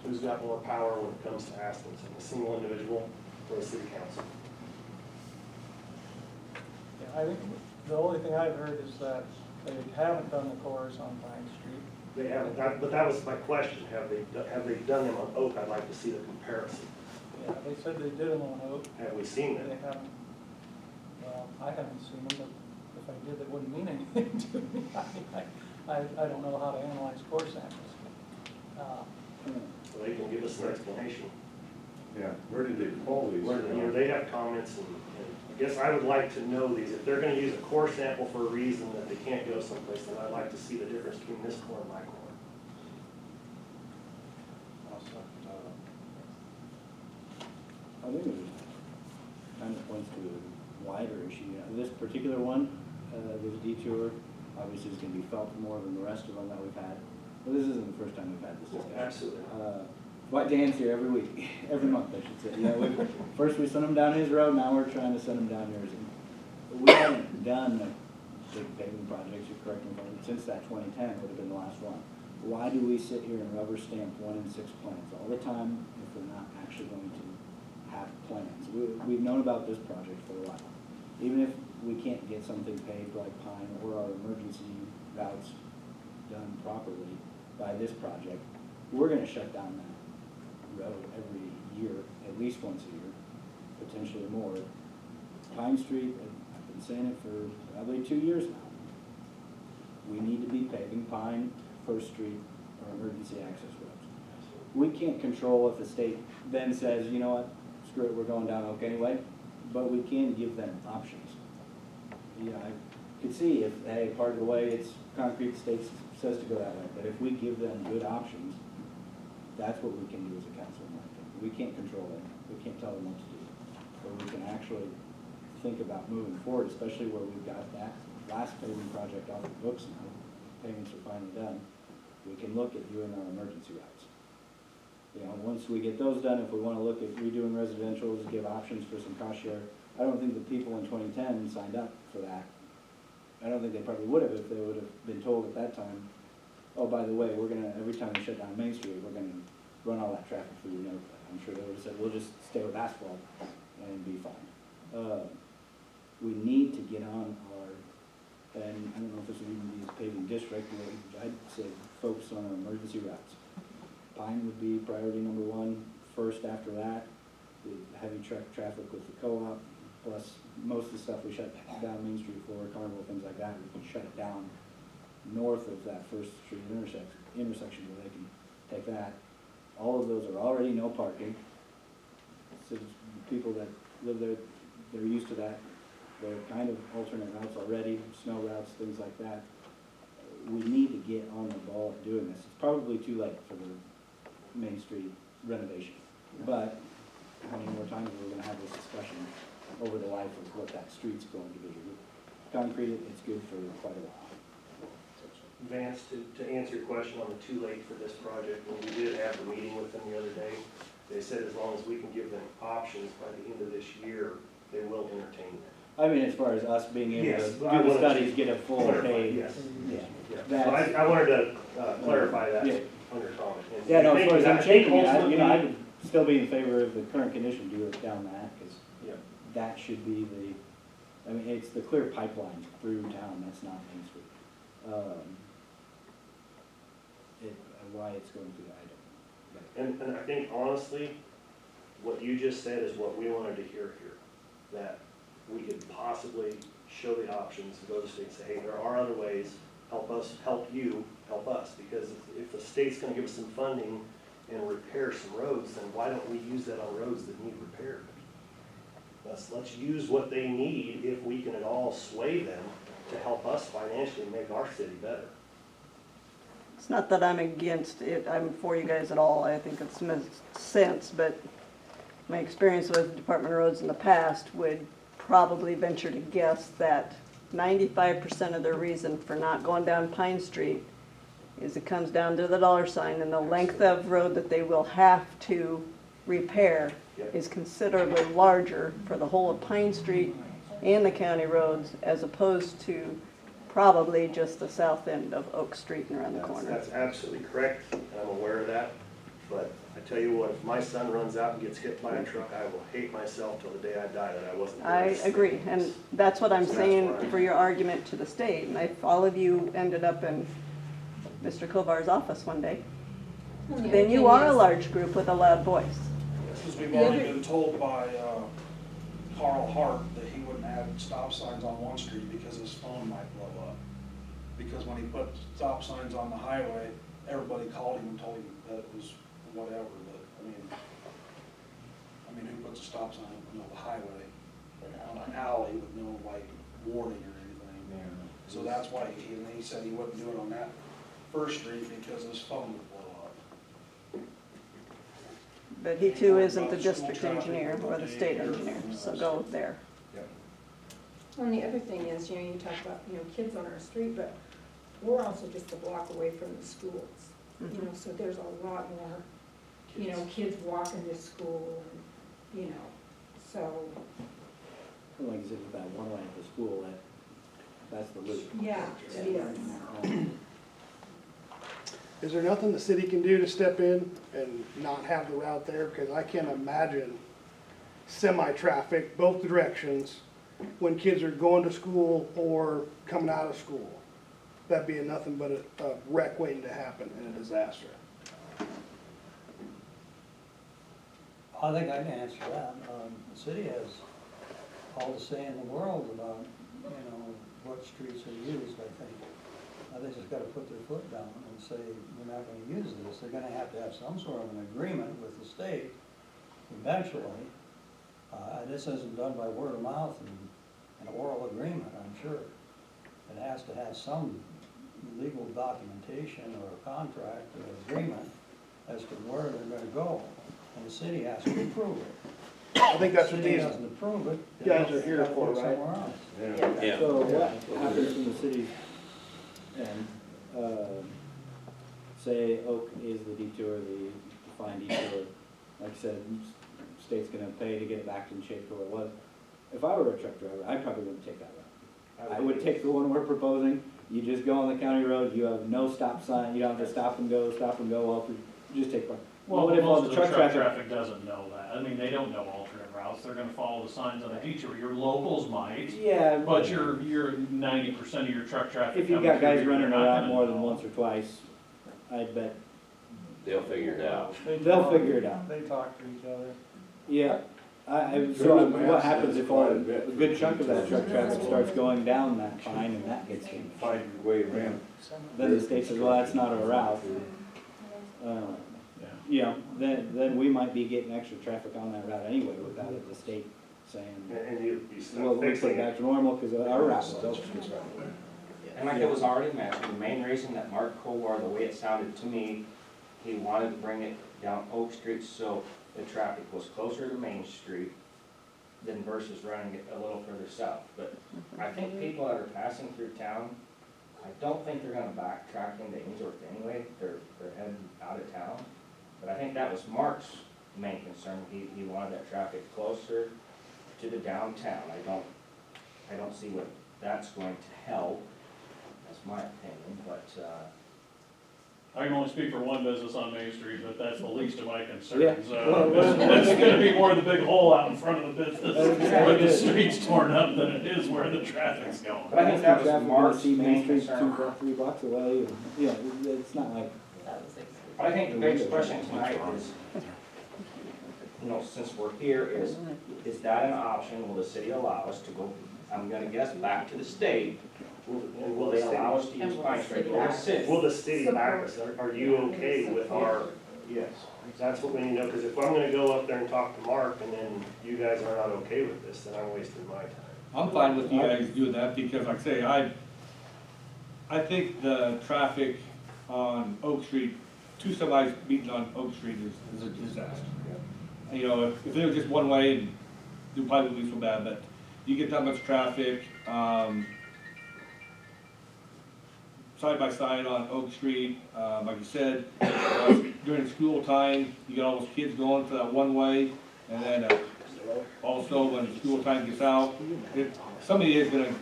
Who's got more power when it comes to asking something, a single individual or a city council? Yeah, I think the only thing I've heard is that they haven't done the cores on Pine Street. They haven't, but that was my question. Have they done them on Oak? I'd like to see the comparison. Yeah, they said they did them on Oak. Have we seen them? They haven't, well, I haven't seen them, but if I did, it wouldn't mean anything to me. I don't know how to analyze core samples. So they can give us an explanation. Yeah, where did they pull these? Where, you know, they have comments and I guess I would like to know these. If they're gonna use a core sample for a reason that they can't go someplace, then I'd like to see the difference between this core and my core. I think it kind of points to a wider issue. This particular one, there's a detour, obviously it's gonna be felt more than the rest of them that we've had. Well, this isn't the first time we've had this discussion. Absolutely. But Dan's here every week, every month, I should say. First we sent him down his road, now we're trying to send him down yours. We haven't done big paving projects, you're correct me if I'm wrong, since that 2010 would have been the last one. Why do we sit here and rubber stamp 1 in 6 plans all the time if we're not actually going to have plans? We've known about this project for a while. Even if we can't get something paved like Pine or our emergency routes done properly by this project, we're gonna shut down that road every year, at least once a year, potentially more. Pine Street, I've been saying it for probably 2 years now. We need to be paving Pine, First Street, or emergency access roads. We can't control if the state then says, you know what, screw it, we're going down Oak anyway, but we can give them options. You know, I could see if, hey, part of the way it's concrete, the state says to go that way, but if we give them good options, that's what we can do as a council, in my opinion. We can't control it, we can't tell them what to do, but we can actually think about moving forward, especially where we've got that last paving project off the books now, payments are finally done. We can look at doing our emergency routes. You know, once we get those done, if we want to look at redoing residentials, give options for some cost share, I don't think the people in 2010 signed up for that. I don't think they probably would have if they would have been told at that time, oh, by the way, we're gonna, every time we shut down Main Street, we're gonna run all that traffic through your neighborhood. I'm sure they would have said, we'll just stay with asphalt and be fine. We need to get on our, and I don't know if this would even be a paving district, but I'd say focus on our emergency routes. Pine would be priority number 1. First after that, the heavy truck traffic with the co-op, plus most of the stuff we shut down Main Street for, Carnival, things like that, we can shut it down north of that First Street intersection where they can take that. all of those are already no parking. So the people that live there, they're used to that. They're kind of alternate routes already, snow routes, things like that. We need to get on the ball at doing this. It's probably too late for the Main Street renovation. But how many more times are we gonna have this discussion over the life of what that street's going to be? Concrete, it's good for quite a while. Vance, to answer your question on the too late for this project, when we did have the meeting with them the other day, they said as long as we can give them options by the end of this year, they will entertain that. I mean, as far as us being able Yes, to I do the wanted to studies, get a full clarify, pay. yes. Yeah. Yeah, so That's- I wanted to clarify that Yeah. on your comment. And Yeah, no, I as think far as I'm that- changing it, I ultimately- would still be in favor of the current condition, do it down that, because Yeah. that should be the, I mean, it's the clear pipeline through town, that's not Main Street. Why it's going through, I don't know. And I think honestly, what you just said is what we wanted to hear here. That we could possibly show the options, go to the state and say, hey, there are other ways, help us, help you, help us. Because if the state's gonna give us some funding and repair some roads, then why don't we use that on roads that need repaired? Let's use what they need if we can at all sway them to help us financially make our city better. It's not that I'm against it, I'm for you guys at all, I think it's makes sense, but my experience with Department of Roads in the past would probably venture to guess that 95% of their reason for not going down Pine Street is it comes down to the dollar sign, and the length of road that they will have to repair is considerably larger for the whole of Pine Street and the county roads, as opposed to probably just the south end of Oak Street and around the corner. That's absolutely correct, and I'm aware of that, but I tell you what, if my son runs out and gets hit by a truck, I will hate myself till the day I die that I wasn't there. I agree, and that's what I'm So that's saying where I'm- for your argument to the state, and if all of you ended up in Mr. Kovar's office one day, then you are a large group with a loud voice. Because we've already been told by Carl Hart that he wouldn't add stop signs on one street because his phone might blow up. Because when he put stop signs on the highway, everybody called him and told him that it was whatever, but, I mean, who puts a stop sign in the middle of the highway on an alley with no, like, warning or anything? So that's why he said he wouldn't do it on that first street because his phone would blow up. But he too isn't the district engineer or the state engineer, so go there. And the other thing is, you talk about, kids on our street, but we're also just a block away from the schools. So there's a lot more, kids walking to school, and, so. Like I said, with that one way at the school, that's the loop. Yeah, it is. Is there nothing the city can do to step in and not have the route there? Because I can't imagine semi-traffic, both directions, when kids are going to school or coming out of school. That'd be nothing but a wreck waiting to happen and a disaster. I think I can answer that. The city has all the say in the world about, what streets are used, I think. They just gotta put their foot down and say, we're not gonna use this. They're gonna have to have some sort of an agreement with the state eventually. This isn't done by word of mouth and an oral agreement, I'm sure. It has to have some legal documentation or a contract or agreement as to where they're gonna go. And the city has to approve it. I think that's what If the city these doesn't approve it, guys are here gotta for, go right? somewhere else. Yeah. So what happens from the city's end? Say Oak is the detour, the defined detour. Like I said, state's gonna pay to get it back in shape to where it was. If I were a truck driver, I probably wouldn't take that route. I would take the one we're proposing. You just go on the county road, you have no stop sign, you don't have to stop and go, well, you just take one. Well, What if all most of the truck traffic doesn't know that. I mean, they don't know alternate routes. They're gonna follow the signs on the detour. Your locals might. Yeah. But your 90% of your truck traffic. If you've coming got guys through, running you're not around gonna more than know. once or twice, I'd bet They'll figure it out. they'll figure it out. They talk to each other. Yeah, what happens if a good chunk of that truck traffic starts going down that Pine and that gets changed? Find your way around. Then the state says, well, that's not our route. you know, then we might be getting extra traffic on that route anyway without the state saying, And you'd be well, stuck we put fixing it back it. to normal, because our route is Oak Street. And like it was already mentioned, the main reason that Mark Kovar, the way it sounded to me, he wanted to bring it down Oak Street so the traffic was closer to Main Street than versus running it a little further south. But I think people that are passing through town, I don't think they're gonna backtrack into Ainsworth anyway, they're heading out of town. But I think that was Mark's main concern, he wanted that traffic closer to the downtown. I don't see what that's going to help, that's my opinion, but, I can only speak for one business on Main Street, but that's the least of my Yeah. concerns. Well, It's gonna be more the big hole out in front of the business, where the street's torn up than it is where the traffic's going. but I think that was Traffic, Mark's see Main main Street concern. 2 3 blocks away, and, you know, it's not like, That was it. I think the biggest question tonight is, you know, since we're here, is that an option? Will the city allow us to go, I'm gonna guess, back to the state? And Will they allow us to use Pine Street? Will the city? Will the city back us? Are you okay with our, Yes. that's what we need to know, because if I'm gonna go up there and talk to Mark and then you guys are not okay with this, then I'm wasting my time. I'm fine with you guys doing that, because like I say, I think the traffic on Oak Street, 2 semis meeting on Oak Street is a disaster. You know, if it was just one way, it probably wouldn't be so bad, but you get that much traffic, side by side on Oak Street, like you said, during school time, you got all those kids going for that one way, and then, also when school time gets out, somebody is gonna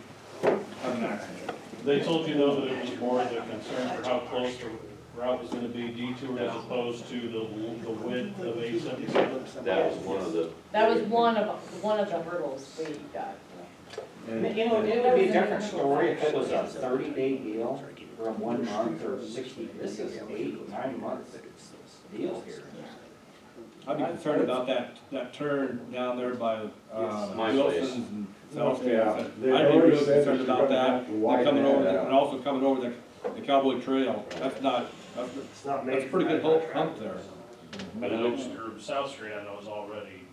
have an accident. They told you though that it was more the concern for how close the route was gonna be detoured as opposed to the width of 877? That was one of the. That was one of the hurdles we got. You know, it would be a different story if it was a 30-day deal or a 1 month or 60, this is 8, 9 months deal here. I'd be concerned about that turn down there by, My place. Wilson's and South Street. Yeah, I'd they be already really said concerned that you're about gonna that. have to They're widen coming over, that out. and also coming over the Cowboy Trail. That's It's not made a for pretty good that hump there. But Oak Street, or South Street, I know is already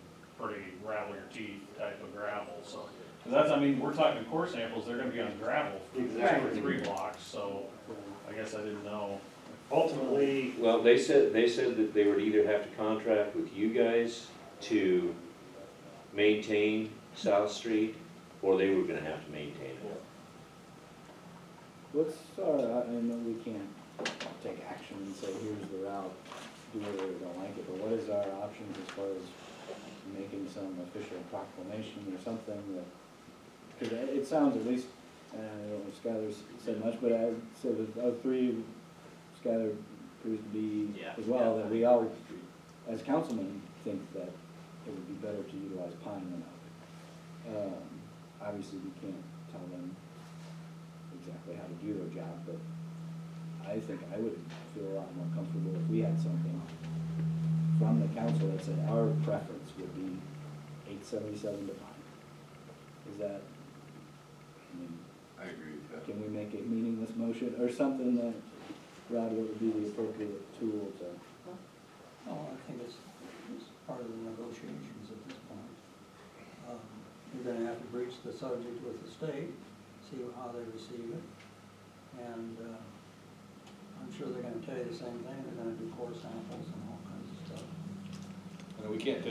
pretty rattle your teeth type of gravel, so. 'Cause that's, I mean, we're talking core samples, they're gonna be on gravel for 2 or 3 blocks, so I guess I didn't know. Ultimately, Well, they said that they would either have to contract with you guys to maintain South Street, or they were gonna have to maintain it. what's our, I know we can't take action and say, here's the route, do it or don't like it, but what is our options as far as making some official proclamation or something that, because it sounds at least, I don't know if Skylar said much, but I said that of 3, Skylar appears to be Yeah. as well, that we all, as councilmen, think that it would be better to utilize pine than oak. Obviously, we can't tell them exactly how to do their job, but I think I would feel a lot more comfortable if we had something from the council that said our preference would be 877 to pine. Is that, I mean, I agree with that. can we make a meaningless motion or something that, Rod, what would be the appropriate tool to? No, I think it's part of the negotiations at this point. You're gonna have to breach the subject with the state, see how they receive it. And, I'm sure they're gonna tell you the same thing, they're gonna do core samples and all kinds of stuff. And we can't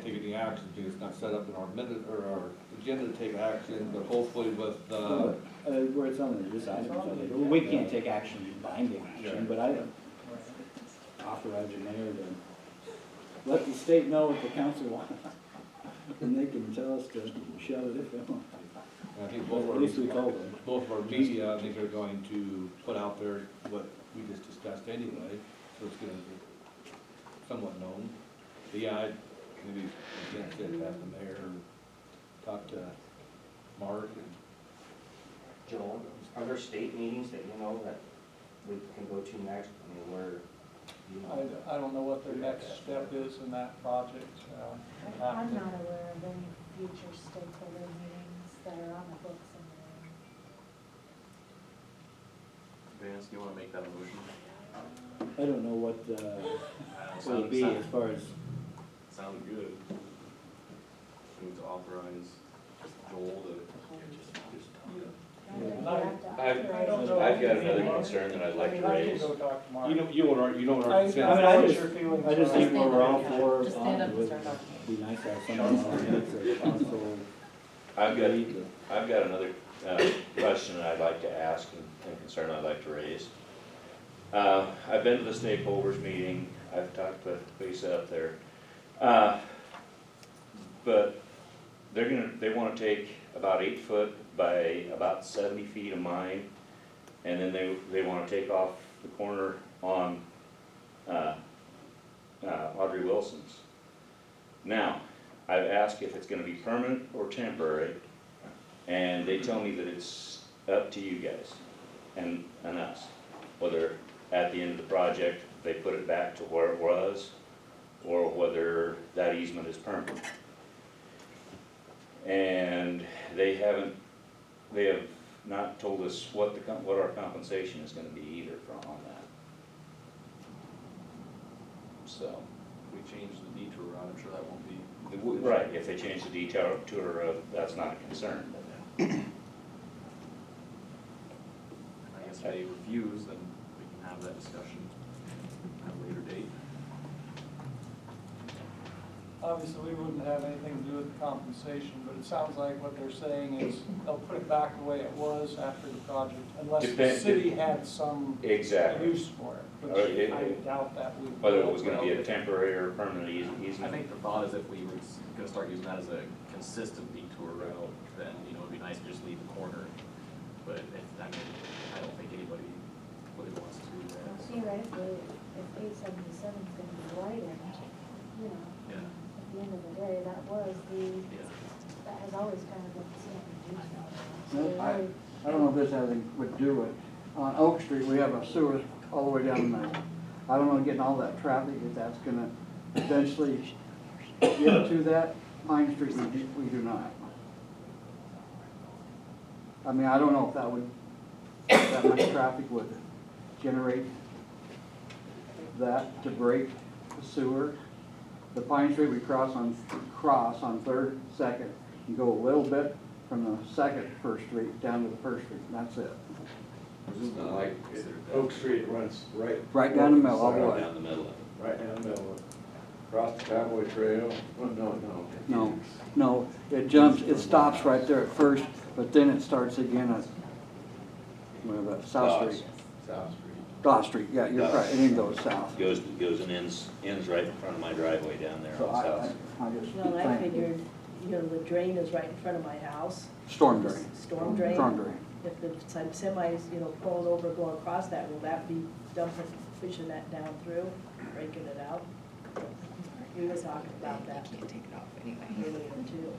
take any action, because it's not set up in our minute, or our agenda to take action, but hopefully with, Where it's on this item, we can't take action, binding action, but I authorize the mayor to let the state know what the council wants. And they can tell us to shut it if they want. I think At least we told them. both of our media, I think, are going to put out there what we just discussed anyway, so it's gonna be somewhat known. But yeah, maybe, again, sit at the mayor and talk to Mark and. Joel, are there state meetings that you know that we can go to next? I mean, where, you know? I don't know what the next step is in that project. I'm not aware of any future stakeholder meetings that are on the books in Vance, do you wanna make that a motion? I don't know what, would be as far as, Sounds good. Move to authorize Joel to. I've got another concern that I'd like to raise. Go talk to Mark. You know what our I concern I is. just, I just think what we're all Just stand for, up. Just stand up and would start talking. be nice to have something on minutes of the council. I've got another question that I'd like to ask and concern I'd like to raise. I've been to the stakeholders meeting, I've talked to Lisa up there. But they wanna take about 8 foot by about 70 feet of mine, and then they wanna take off the corner on Audrey Wilson's. Now, I've asked if it's gonna be permanent or temporary, and they tell me that it's up to you guys and us, whether at the end of the project, they put it back to where it was, or whether that easement is permanent. And they have not told us what our compensation is gonna be either on that. So. We change the detour route, I'm sure that won't be. Right, if they change the detour road, that's not a concern. I guess if they refuse, then we can have that discussion at a later date. obviously, we wouldn't have anything to do with the compensation, but it sounds like what they're saying is they'll put it back the way it was after the project, unless the city had some Exactly. use for it, Or which it- I doubt that we. Whether it was gonna be a temporary or permanent easement. I think the thought is if we were gonna start using that as a consistent detour route, then, you know, it'd be nice to just leave the corner. But I don't think anybody really wants to do Well, that. theoretically, if 877 is gonna be widened, you know, Yeah, at the end of the day, that was yeah. that has always kind of been the same. Well, I don't know if this has anything to do with, on Oak Street, we have a sewer all the way down the middle. I don't know, getting all that traffic, if that's gonna eventually get to that. Pine Street, we do not. I mean, I don't know if that much traffic would generate that to break the sewer. The Pine Street, we cross on Third, Second, and go a little bit from the First Street down to the First Street, and that's it. It's not like Oak Street runs Right down the middle, all the Right way. down the middle of it. right down the middle, across the Cowboy Trail. Oh, No, it jumps, it stops right there at First, but then it starts again at, whatever, South Street. South Street. Dawes Street, yeah, you're right, and then goes south. Goes and ends right in front of my driveway down there So on South. I just Well, I think, figured, you know, the drain is right in front of my house. storm drain. Storm drain. Storm drain. If the semis, you know, pulling over, going across that, will that be dumping, pushing that down through, breaking it out? We were talking about that. Can't take it off anyway. Earlier too.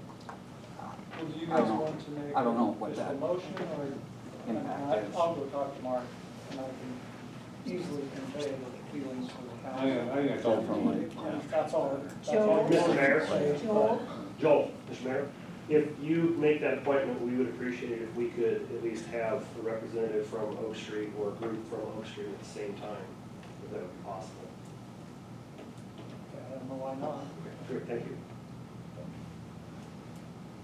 Well, do you I guys don't know. want to make I don't know what just a that motion, or, impact is. I'll go talk to Mark, and I can easily convey the feelings of the I council. think that's all from Definitely. That's all. Joel? Mr. Mayor? Joel? Joel, Mr. Mayor, if you make that appointment, we would appreciate it if we could at least have a representative from Oak Street or a group from Oak Street at the same time, if that would be possible. I don't know why not. Sure, thank you.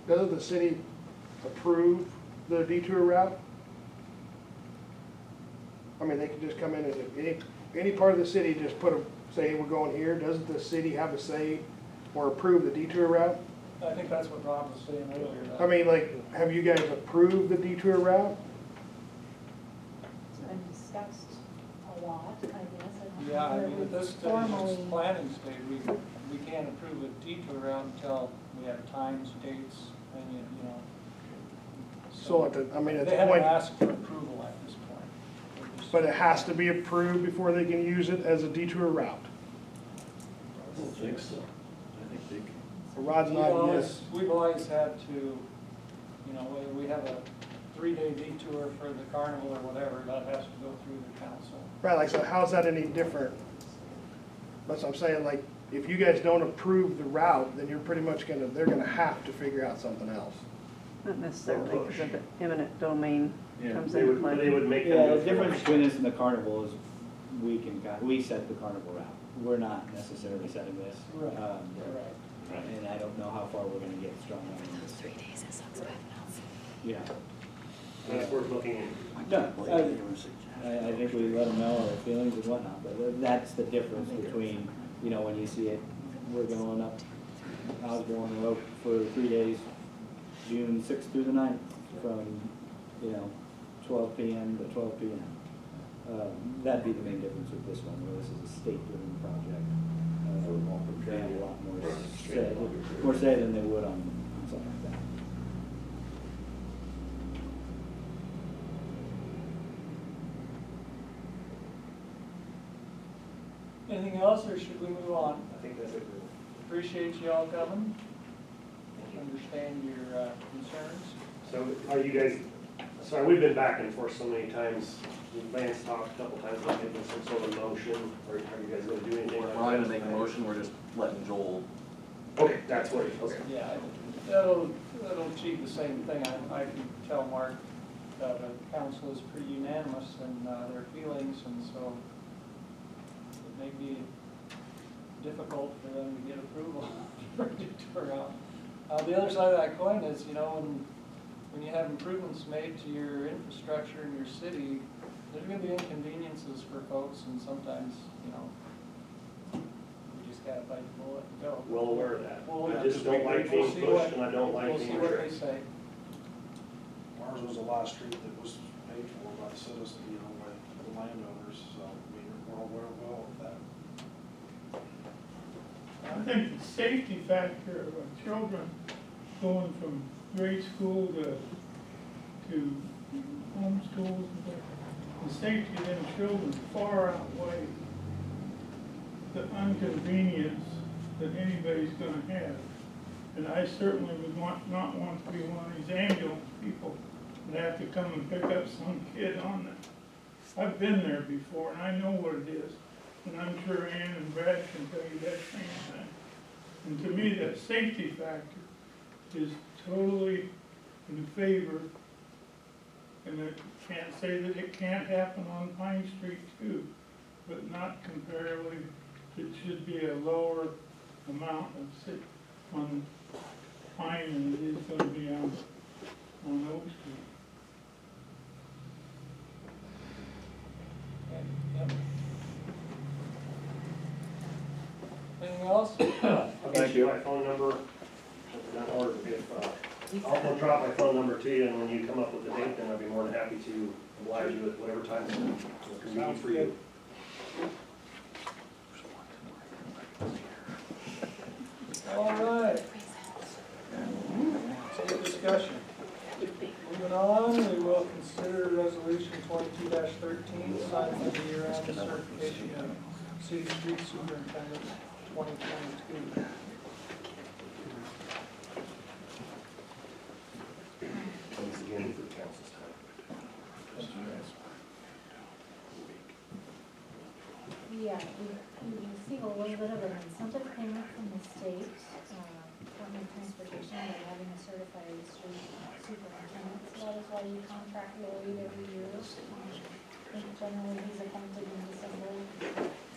Doesn't the city approve the detour route? I mean, they can just come in and, any part of the city just say, we're going here, doesn't the city have a say or approve the detour route? I think that's what Rob was saying earlier. I mean, like, have you guys approved the detour route? It's been discussed a lot, I guess. I don't Yeah, I know mean, whether at this it's stage, formally. it's planning stage, we can't approve a detour route until we have times, dates, and, you know. So at the They point, haven't asked for approval at this point. but it has to be approved before they can use it as a detour route. I don't think so. I think they can. Rod's not, yes. We've always had to, you know, whether we have a 3-day detour for the carnival or whatever, that has to go through the council. Right, like, so how's that any different? That's what I'm saying, like, if you guys don't approve the route, then you're pretty much they're gonna have to figure out something else. Not necessarily, because the eminent domain Yeah, comes They into would, play. they would make Yeah, them. the difference between this and the carnival is we can, we set the carnival route. We're not necessarily setting this. Right. And I don't know how far we're gonna get strung out in this state. Yeah. And it's worth looking into. No, I think we let them know our feelings and whatnot, but that's the difference between, you know, when you see it, we're going up Osborne Road for 3 days, June 6th through the 9th, from, you know, 12 PM to 12 PM. That'd be the main difference with this one, where this is a state-driven project. They have a lot more say than they would on something like that. Anything else, or should we move on? I think that's it. Appreciate you all coming. Understand your concerns. So are you guys, sorry, we've been back and forth so many times. Lance talked a couple times about making some sort of motion, or are you guys gonna do anything? We're like not gonna that? make a motion, we're just letting Joel. Okay, that's what, okay. Yeah, that'll achieve the same thing. I can tell Mark that the council is pretty unanimous in their feelings, and so it may be difficult for them to get approval for a detour out. The other side of that coin is, you know, when you have improvements made to your infrastructure in your city, there's gonna be inconveniences for folks, and sometimes, you know, we just gotta bite the bullet and go. Well aware of that. Well, I just don't like being pushed and I don't like being We'll see what they tricked. say. Ours was the last street that was paid for by citizens, you know, by the landowners, so, I mean, we're all aware well of that. I think the safety factor of children going from grade school to homeschools, the safety of them children far outweighs the inconvenience that anybody's gonna have. And I certainly would not want to be one of these ambulance people that have to come and pick up some kid on that. I've been there before, and I know what it is, and I'm sure Ann and Brad can tell you that same thing. And to me, that safety factor is totally in favor, and I can't say that it can't happen on Pine Street too, but not comparably, it should be a lower amount on Pine than it is gonna be on Oak Street. Yep. Anything else? I'll get you my phone number, or if, I'll drop my phone number to you, and when you come up with a date, then I'd be more than happy to oblige you with whatever time is convenient for you. All right. Any discussion? Moving on, we will consider resolution 22-13, signed for the year-end certification of city street superintendent 2022. Thanks again for the council's time. Yeah, we receive a little bit of an incentive payment from the state, Department of Transportation, they're having a certified street superintendent, so that is why you contract Lloyd every year. I think generally he's appointed in December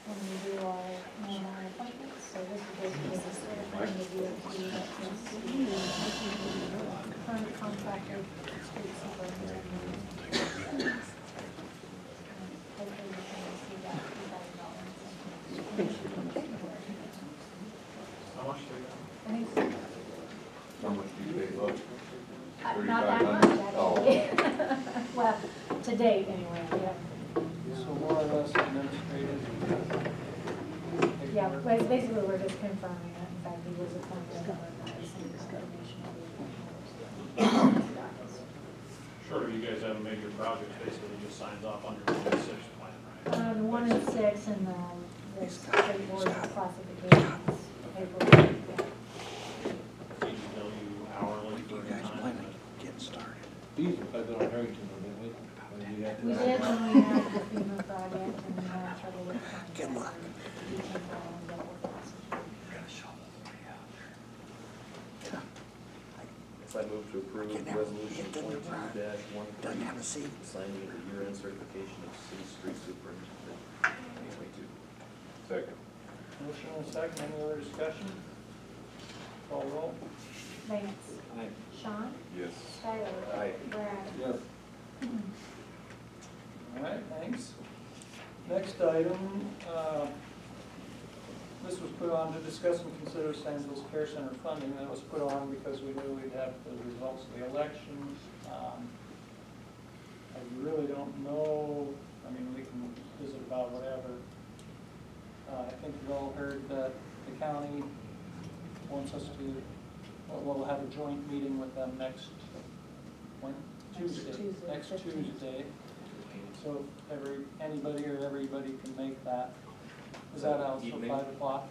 when we do our normal appointments, so this is basically the certifying the DOT that is the current contracted street superintendent. Hopefully we can receive that $2,000. How much do you got? I think so. How much do you pay, look? Not that much, actually. Well, to date, anyway, yeah. So more or less administrative. Yeah, but basically, we're just confirming it. In fact, he was appointed, but that is some confirmation of the appointment. Sure, you guys have a major project, basically he just signs off on your 1-6 plan, right? The 1 and 6 and the state board classifications paperwork. Yeah. Did you bill you hourly for your time? These have been on Harrington, didn't we? We did when we had the FEMA project and we had trouble with contracts. Good luck. Yes, I move to approve resolution 22-1, signing of the year-end certification of city street superintendent. Second. Motion and a second, any other discussion? Call roll. Lance. Aye. Sean. Yes. Skylar. Aye. Brad. Yes. All right, thanks. Next item, this was put on to discuss and consider Sands Care Center funding. That was put on because we knew we'd have the results of the election. I really don't know, I mean, we can visit about whatever. I think you've all heard that the county wants us to, we'll have a joint meeting with them next Tuesday. Next Tuesday. So anybody or everybody can make that. Is that out, so Evening? 5 o'clock?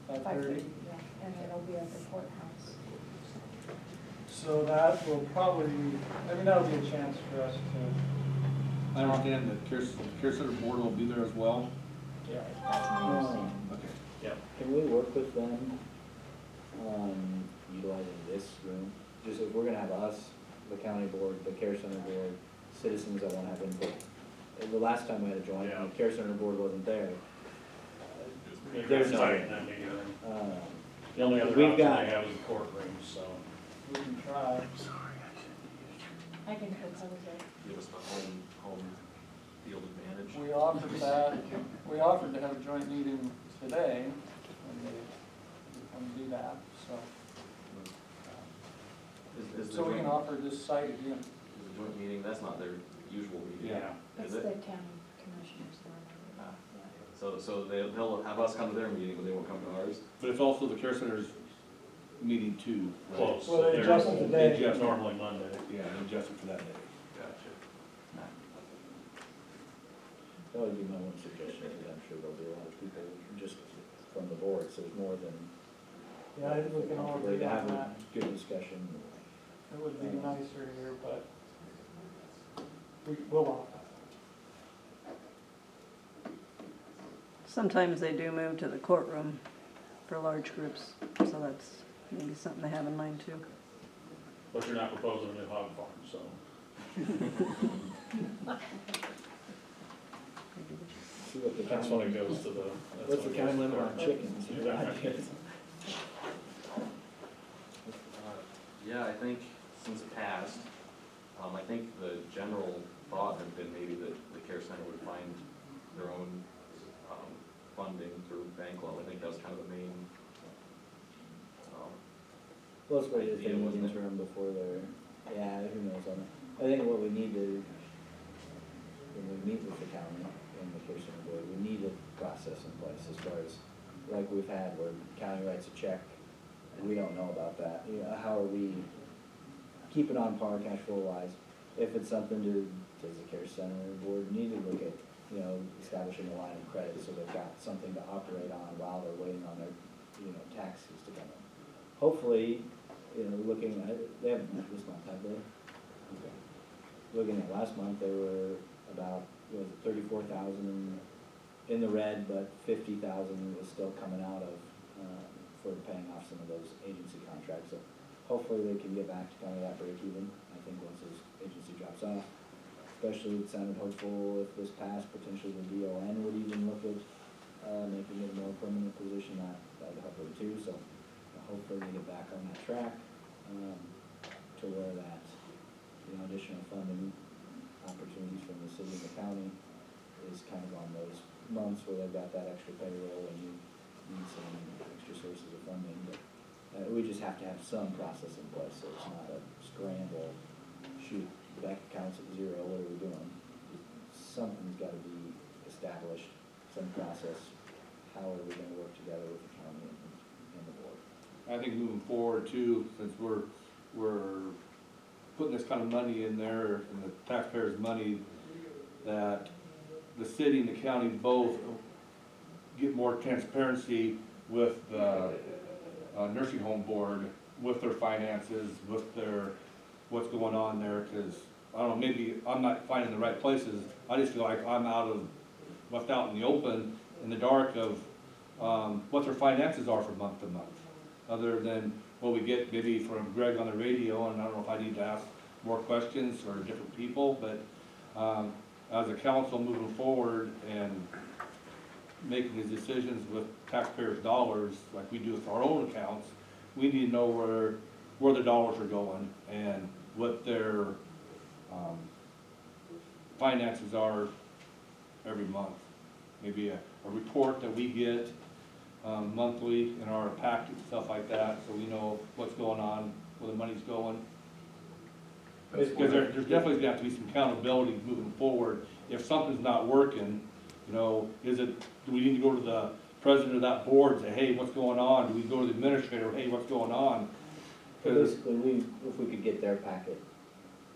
5:30? Yeah, and it'll be at the courthouse. So that will probably, I mean, that'll be a chance for us to, I understand that Care Center Board will be there as well. yeah. That's my understanding. Okay. Can we work with them on utilizing this room? Just if we're gonna have us, the county board, the care center board, citizens that wanna have input. The last time we had a joint, Yeah. the care center board wasn't there. Maybe There's that's no- tight, that may go in. Uh, The only other We've option got- they have is the courtroom, so. We can try. I can propose it. Give us the home field advantage. We offered that, we offered to have a joint meeting today, and they didn't do that, so. Is the So we can joint- offer this site again. Is the joint meeting, that's not their usual meeting. Yeah. It's Is the it? county commissioners normally. Ah. So they'll have us come to their meeting, but they won't come to ours? But it's also the Care Center's meeting too. right? Close. Well, they They're- adjusted the They day. adjust Normally Monday. Yeah, they adjusted for that day. Gotcha. That would be my one suggestion, because I'm sure there'll be a lot of people just from the board, so there's more than. Yeah, I think we can all agree To on have a that. good discussion. It would be nicer here, but we'll offer. Sometimes they do move to the courtroom for large groups, so that's maybe something they have in mind too. But you're not proposing a new hog farm, so. See what the That's county- when it goes to the. that's What's the when it county goes to limit on court. chickens? Yeah, I think since it passed, I think the general thought had been maybe that the care center would find their own, funding through bank loan. I think that was kind of the main, Well, let's wait if they idea, need wasn't it? interim before they're, yeah, who knows on it. I think what we need to, when we meet with the county and the care center board, we need a process in place as far as, like we've had, where the county writes a check, and we don't know about that. You know, how are we keeping on par cash flow wise? If it's something does the care center board need to look at, you know, establishing a line of credit so they've got something to operate on while they're waiting on their, you know, taxes to come in. Hopefully, you know, looking at, they haven't met this month, have they? Okay. Looking at last month, they were about, was it 34,000 in the red, but 50,000 was still coming out of, for paying off some of those agency contracts. So hopefully they can get back to kind of that break even, I think, once this agency drops off. Especially it sounded hopeful if this passed, potentially the DON would even look at, making it a more permanent position, that would help them too, so hopefully we get back on that track, to where that, you know, additional funding opportunities from the city and the county is kind of on those months where they've got that extra payroll and you need some extra sources of funding, but we just have to have some process in place, so it's not a scramble, shoot, bank accounts at zero, what are we doing? Something's gotta be established, some process, how are we gonna work together with the county and the board? I think moving forward too, since we're putting this kind of money in there, and the taxpayers' money, that the city and the county both get more transparency with the nursing home board, with their finances, with their, what's going on there, because, I don't know, maybe I'm not finding the right places. I just feel like I'm left out in the open, in the dark of what their finances are from month to month, other than what we get maybe from Greg on the radio, and I don't know if I need to ask more questions or different people, but as a council moving forward and making these decisions with taxpayers' dollars, like we do with our own accounts, we need to know where the dollars are going and what their, finances are every month. Maybe a report that we get, monthly in our packet, stuff like that, so we know what's going on, where the money's going. Because there's definitely gonna have to be some accountability moving forward. If something's not working, you know, do we need to go to the president of that board and say, hey, what's going on? Do we go to the administrator, hey, what's going on? So basically, if we could get their packet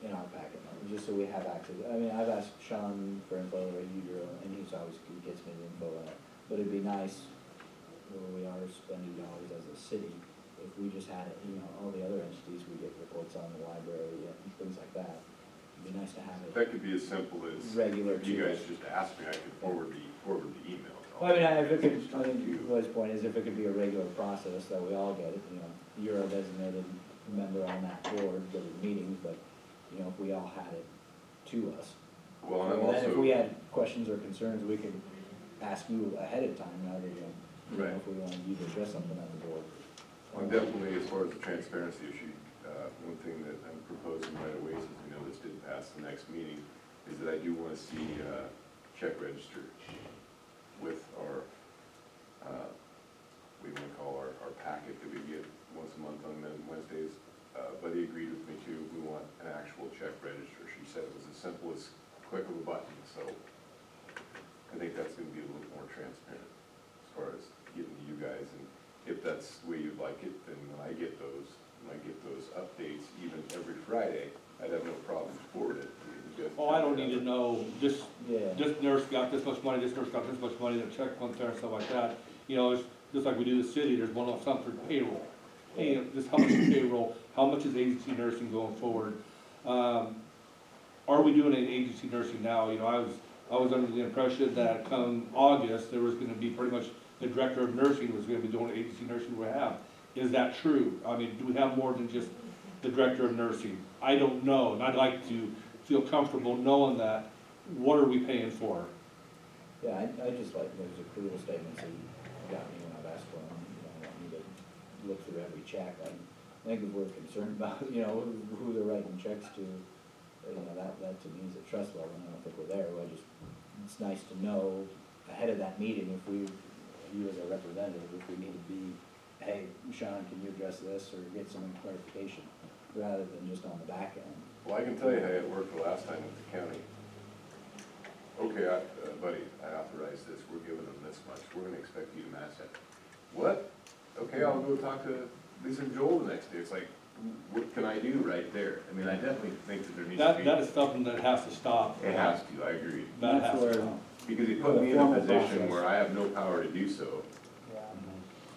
in our packet, just so we have access. I mean, I've asked Sean for info, or and he's always gets me the info on it. But it'd be nice, where we are spending dollars as a city, if we just had it, you know, all the other entities, we get reports on the library and things like that. It'd be nice to have it. That could be as simple as, Regular if you to guys us. just asked me, I could forward the email. Well, I mean, if it could, I think Roy's point is if it could be a regular process that we all get it, you know, you're a designated member on that board, go to the meetings, but, you know, if we all had it to us. Well, and I'm And then if also, we had questions or concerns, we could ask you ahead of time rather than, you know, Right. if we wanted you to address something on the board. I'm definitely, as far as the transparency issue, one thing that I'm proposing right away, since we know this did pass the next meeting, is that I do want to see check register with our, we want to call our packet that we get once a month on Wednesdays. Buddy agreed with me too, we want an actual check register. She said it was as simple as click of a button, so I think that's going to be a little more transparent as far as getting to you guys. And if that's the way you'd like it, then when I get those updates, even every Friday, I'd have no problem forwarding it. Oh, I don't need to know, this Yeah. nurse got this much money, this nurse got this much money, the check went there and stuff like that. You know, it's just like we do the city, there's one of something for payroll. Hey, this how much is payroll, how much is agency nursing going forward? Are we doing any agency nursing now? You know, I was under the impression that come August, there was gonna be pretty much, the director of nursing was gonna be doing agency nursing we have. Is that true? I mean, do we have more than just the director of nursing? I don't know, and I'd like to feel comfortable knowing that. What are we paying for? Yeah, I just like those approval statements that you got me when I've asked for them, you know, I want me to look through every check. I think if we're concerned about, you know, who they're writing checks to, you know, that to me is a trust level, and I don't think we're there. It's nice to know ahead of that meeting if you as a representative, if we need to be, hey, Sean, can you address this, or get some clarification, rather than just on the back end. Well, I can tell you how it worked the last time with the county. Okay, buddy, I authorized this, we're giving them this much, we're gonna expect you to match that. What? Okay, I'll go talk to Lisa and Joel the next day. It's like, what can I do right there? I mean, I definitely think that there needs to be. That is something that has to stop. It has to, I agree. That That's has to where- stop. Because he put me in a Formal position process. where I have no power to do so. Yeah.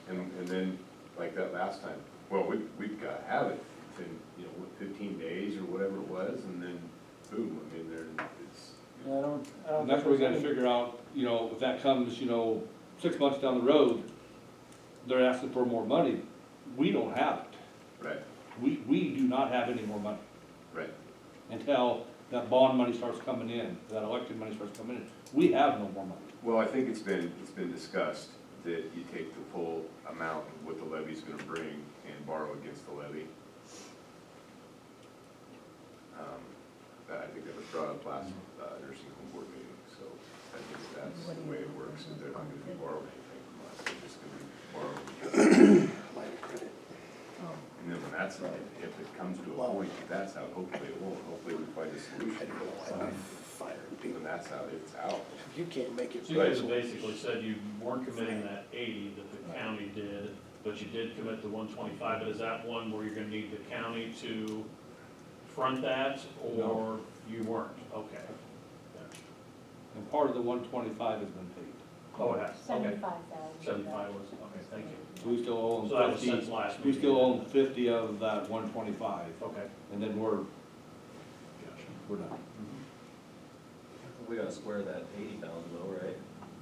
And then, like that last time, well, we've got to have it within, you know, what, 15 days or whatever it was, and then boom, I mean, it's, I don't And that's where we gotta figure out, you know, if that comes, you know, 6 months down the road, they're asking for more money. We don't have it. right, We do not have any more money right. until that bond money starts coming in, that election money starts coming in. We have no more money. Well, I think it's been discussed that you take the full amount of what the levy's gonna bring and borrow against the levy. I think that was brought up last nursing home board meeting, so I think that's the way it works, is they're not gonna be borrowing anything from us, they're just gonna be borrowing. And then when that's, if it comes to a point, that that's out, hopefully it won't, hopefully we find a solution. When that's out, it's out. You can't make it. So you guys basically said you weren't committing that 80 that the county did, but you did commit to 125, but is that one where you're gonna need the county to front that, or you weren't? Okay. And part of the 125 has been paid. Oh, it has, okay. 75,000. 75 was, okay, thank you. So we still owe So that them was 50, since last we meeting. still owe them 50 of that 125, Okay. and then we're done. We gotta square that 80,000 though, right?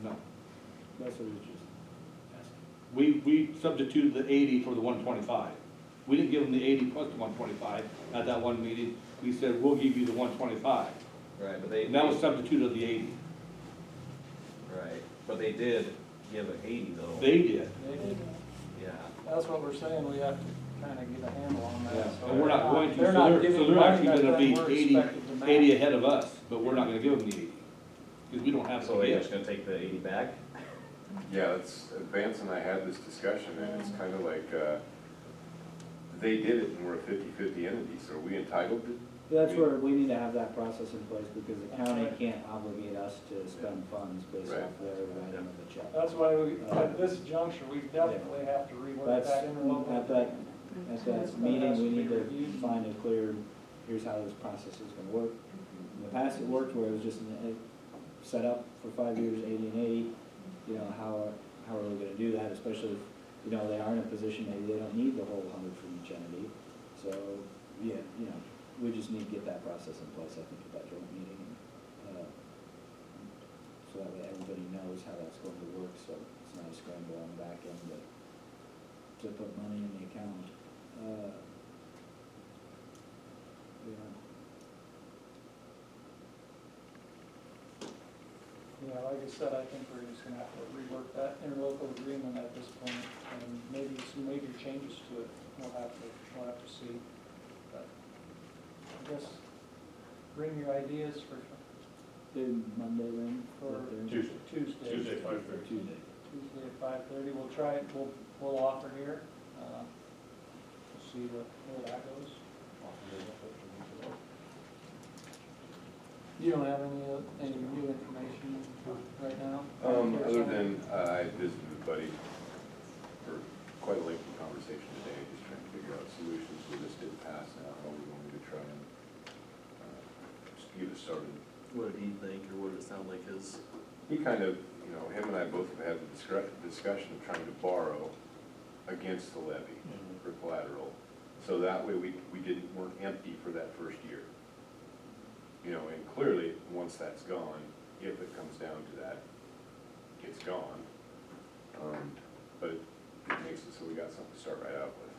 No. That's what it's just asking. We substituted the 80 for the 125. We didn't give them the 80 plus the 125 at that one meeting. We said, we'll give you the 125. Right, but they. And that was substituted of the 80. Right, Right, but they did give a 80 though. They did. They did. Yeah. That's what we're saying, we have to kind of get a handle on that. Yeah, So and we're not going to, they're so not they're, giving so they're money actually that gonna be then we're 80, expected to match. 80 ahead of us, but we're not gonna give them the 80. Because we don't have So to they're give. just gonna take the 80 back? Yeah, it's, Vance and I had this discussion, and it's kind of like, they did it, and we're a 50-50 entity, so are we entitled to? That's where we need to have that process in place, because the county can't obligate us to spend funds based Right. off their writing of the check. That's why we, at this juncture, we definitely have to rework That's, that interlocal. at that meeting, we need to Reviewed. find a clear, here's how this process is gonna work. In the past, it worked where it was just set up for 5 years, 80 and 80. You know, how are we gonna do that, especially if, you know, they are in a position, maybe they don't need the whole 100 from each entity. So, yeah, you know, we just need to get that process in place, I think, at that joint meeting. So that way everybody knows how that's going to work, so it's not a scramble on the back end to put money in the account. Yeah. Yeah, like I said, I think we're just gonna have to rework that interlocal agreement at this point, and maybe some major changes to it, we'll have to see. But I guess, bring your ideas for Do Monday then? For Tuesday. Tuesday. Tuesday, 5:30. Tuesday at 5:30, we'll try it, we'll offer here, we'll see where that goes. You don't have any new information right now? Other than, I visited with Buddy for quite a lengthy conversation today, just trying to figure out solutions where this didn't pass now, how we want me to try and, just get it started. What did he think, or what did it sound like his? He kind of, you know, him and I both have had the discussion of trying to borrow against the levy for collateral. So that way weren't empty for that first year. You know, and clearly, once that's gone, if it comes down to that, it's gone. But it makes it so we got something to start right out with.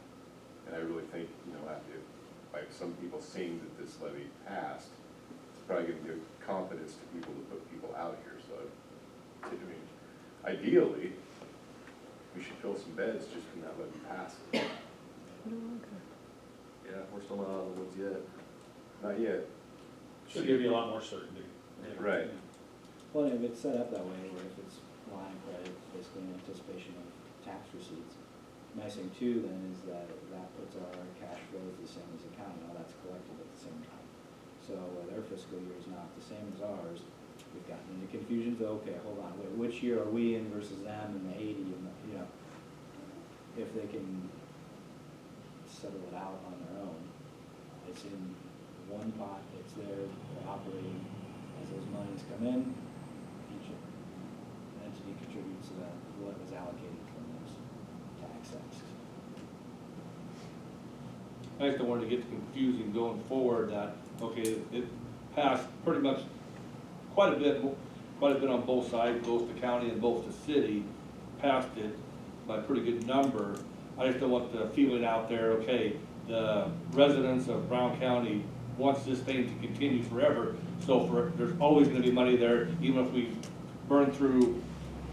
And I really think, you know, if, like some people seeing that this levy passed, it's probably gonna give confidence to people to put people out here, so, I mean, ideally, we should fill some beds just from that levy passing. Yeah, we're still not out of the woods yet. Not yet. Should give you a lot more certainty. Right. Well, if it's set up that way, where if it's line of credit, basically in anticipation of tax receipts. Nice thing too then is that puts our cash flows the same as the county, all that's collected at the same time. So their fiscal year is not the same as ours. We've gotten into confusion, so okay, hold on, which year are we in versus them and the 80 and the, you know, if they can settle it out on their own, it's in one pot, it's there, they're operating, as those monies come in, each entity contributes to what was allocated from those tax asks. I just don't want to get confusing going forward that, okay, it passed pretty much quite a bit on both sides, both the county and both the city, passed it by a pretty good number. I just don't want the feeling out there, okay, the residents of Brown County wants this thing to continue forever, so there's always gonna be money there, even if we burn through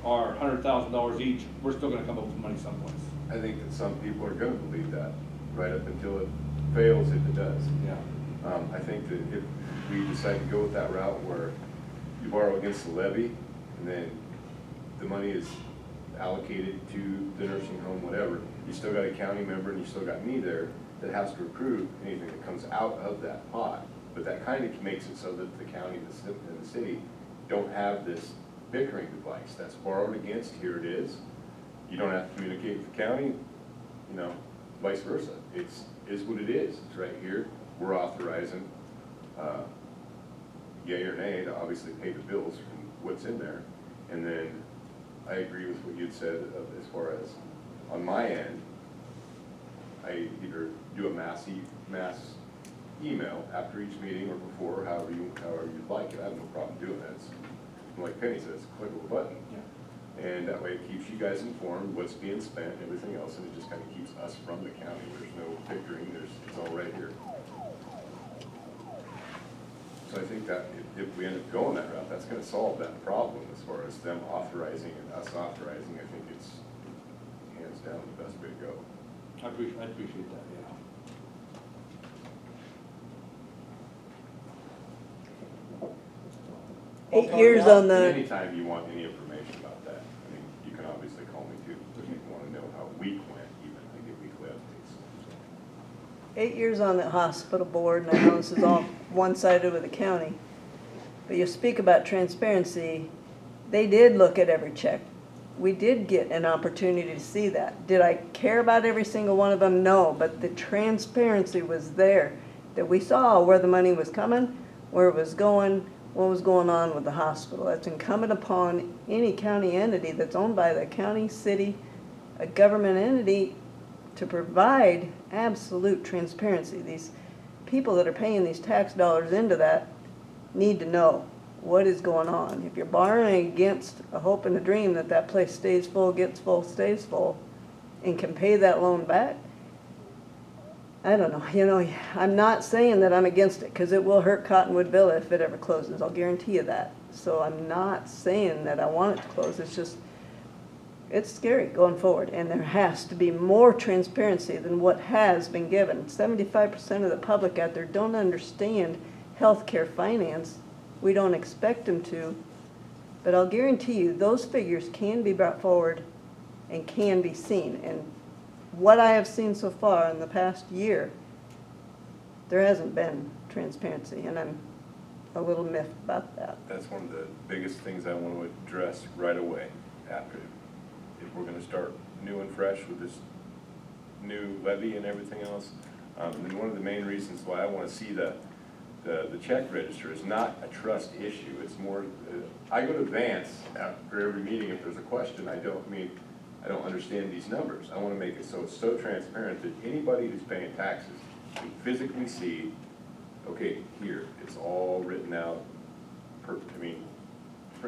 our $100,000 each, we're still gonna come up with money someplace. I think that some people are gonna believe that, right up until it fails, if it does. Yeah. I think that if we decide to go with that route where you borrow against the levy, and then the money is allocated to the nursing home, whatever, you still got a county member and you still got me there that has to approve anything that comes out of that pot. But that kind of makes it so that the county and the city don't have this bickering device. That's borrowed against, here it is. You don't have to communicate with the county, you know, vice versa. Is what it is. It's right here. We're authorizing, yea or nay, to obviously pay the bills from what's in there. And then I agree with what you'd said as far as on my end, I either do a mass email after each meeting or before, however you'd like it. I have no problem doing that. It's, like Penny says, click of a button. Yeah. And that way it keeps you guys informed, what's being spent and everything else, and it just kind of keeps us from the county. There's no bickering, it's all right here. So I think that if we end up going that route, that's gonna solve that problem as far as them authorizing and us authorizing, I think it's hands down the best way to go. I appreciate that, yeah. 8 years on the, Anytime you want any information about that, I mean, you can obviously call me too, if you wanna know how week went, even, I get weekly updates. 8 years on the hospital board, and I know this is all one-sided with the county, but you speak about transparency, they did look at every check. We did get an opportunity to see that. Did I care about every single one of them? No, but the transparency was there, that we saw where the money was coming, where it was going, what was going on with the hospital. That's incumbent upon any county entity that's owned by the county, city, a government entity to provide absolute transparency. These people that are paying these tax dollars into that need to know what is going on. If you're borrowing against a hope and a dream that that place stays full, gets full, stays full, and can pay that loan back, I don't know, I'm not saying that I'm against it, because it will hurt Cottonwood Villa if it ever closes, I'll guarantee you that. So I'm not saying that I want it to close, it's just, it's scary going forward, and there has to be more transparency than what has been given. 75% of the public out there don't understand healthcare finance. We don't expect them to, but I'll guarantee you, those figures can be brought forward and can be seen. And what I have seen so far in the past year, there hasn't been transparency, and I'm a little miffed about that. That's one of the biggest things I want to address right away after, if we're gonna start new and fresh with this new levy and everything else. And one of the main reasons why I want to see the check register is not a trust issue. It's more, I go to Vance after every meeting if there's a question. I don't understand these numbers. I want to make it so it's so transparent that anybody who's paying taxes can physically see, okay, here, it's all written out for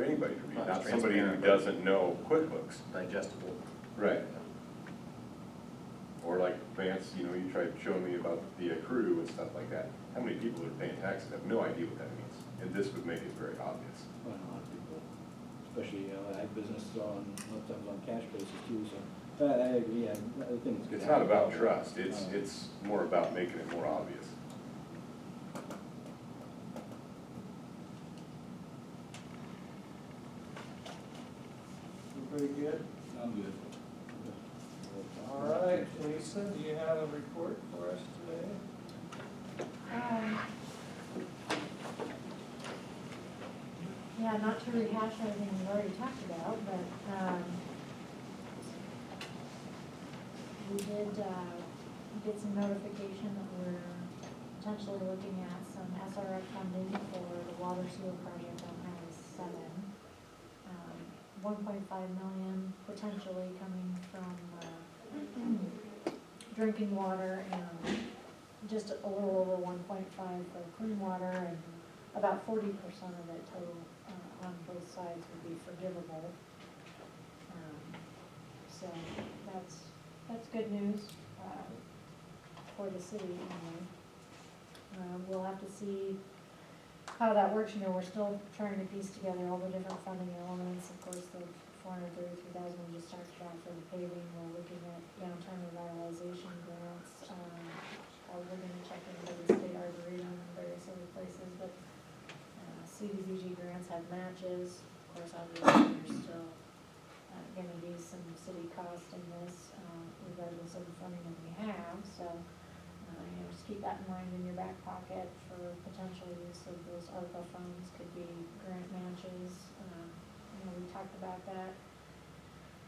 anybody to read, not somebody who doesn't know QuickBooks. Digestible. Right. Or like Vance, you tried showing me about the accrue and stuff like that. How many people that are paying taxes have no idea what that means? And this would make it very obvious. Well, a lot of people, especially, I have businesses sometimes on cash basis too, so I agree, I think it's. It's not about trust, it's more about making it more obvious. Pretty good? I'm good. All right, Lisa, do you have a report for us today? Yeah, not to rehash everything we've already talked about, but, we did, get some notification that we're potentially looking at some SRF funding for the water sewer project on Highway 7. 1.5 million potentially coming from, drinking water and just a little over 1.5 for clean water, and about 40% of it total on both sides would be forgivable. So that's good news for the city anyway. We'll have to see how that works. We're still trying to piece together all the different funding elements. Of course, the $433,000 we just talked about for the paving. We're looking at downtown revitalization grants. We're gonna check into the state arboretum and various other places, but CDBG grants have matches. Of course, obviously, there's still gonna be some city cost in this, regardless of the funding that we have, so, just keep that in mind in your back pocket for potential use of those ARPA funds, could be grant matches. We talked about that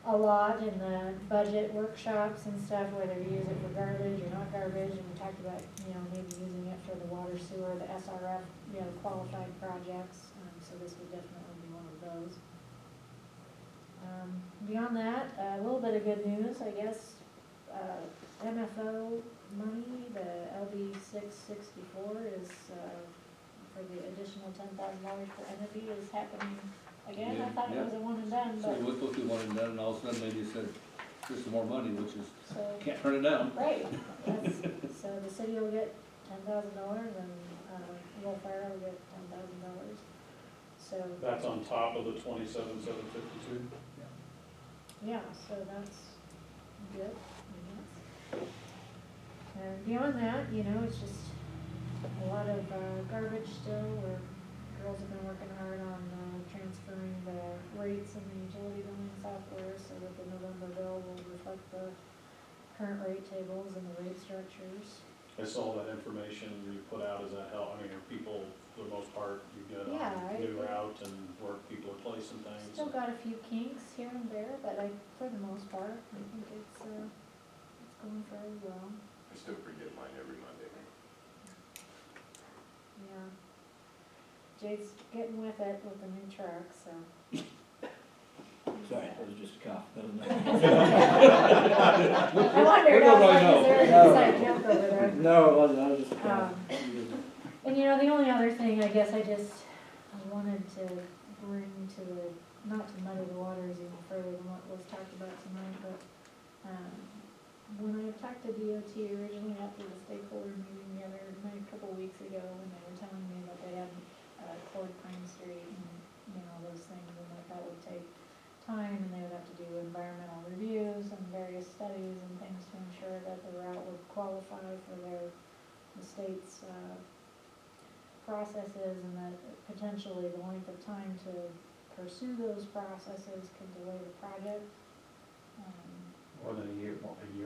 a lot in the budget workshops and stuff, whether you use it for garbage or not garbage, and we talked about, maybe using it for the water sewer, the SRF, qualified projects, so this would definitely be one of those. Beyond that, a little bit of good news, I guess, MFO money, the LD 664 is, for the additional $10,000 for entity is happening again. I thought it was a one and done, So but. it was supposed to be one and done, and all of a sudden they just said, here's some more money, which is, So, can't turn it down. right, so the city will get $10,000 and, Will Fire will get $10,000. So, That's on top of the 27,752? yeah, so that's good, I guess. And beyond that, you know, it's just a lot of garbage still, where girls have been working hard on transferring the rates in the utility billing software so that the November bill will reflect the current rate tables and the rate structures. I saw that information you put out. Does that help? I mean, are people, for the most part, you get Yeah, on new route and where people are placing things? Still got a few kinks here and there, but for the most part, I think it's going fairly well. I still forget mine every Monday. Yeah. Jade's getting with it with the new truck, so. Sorry, that was just a cough. That was I wondered, I was like, is there an inside joke over there? No, it wasn't, I was just a cough. And you know, the only other thing, I guess I wanted to bring to not to muddy the waters even further than what was talked about tonight, but, when I talked to DOT originally after the stakeholder meeting the other night, a couple weeks ago, when they were telling me that they hadn't cleared Pine Street and, you know, those things, and that would take time, and they would have to do environmental reviews and various studies and things to ensure that the route would qualify for the state's processes, and that potentially the length of time to pursue those processes could delay the project. More than a year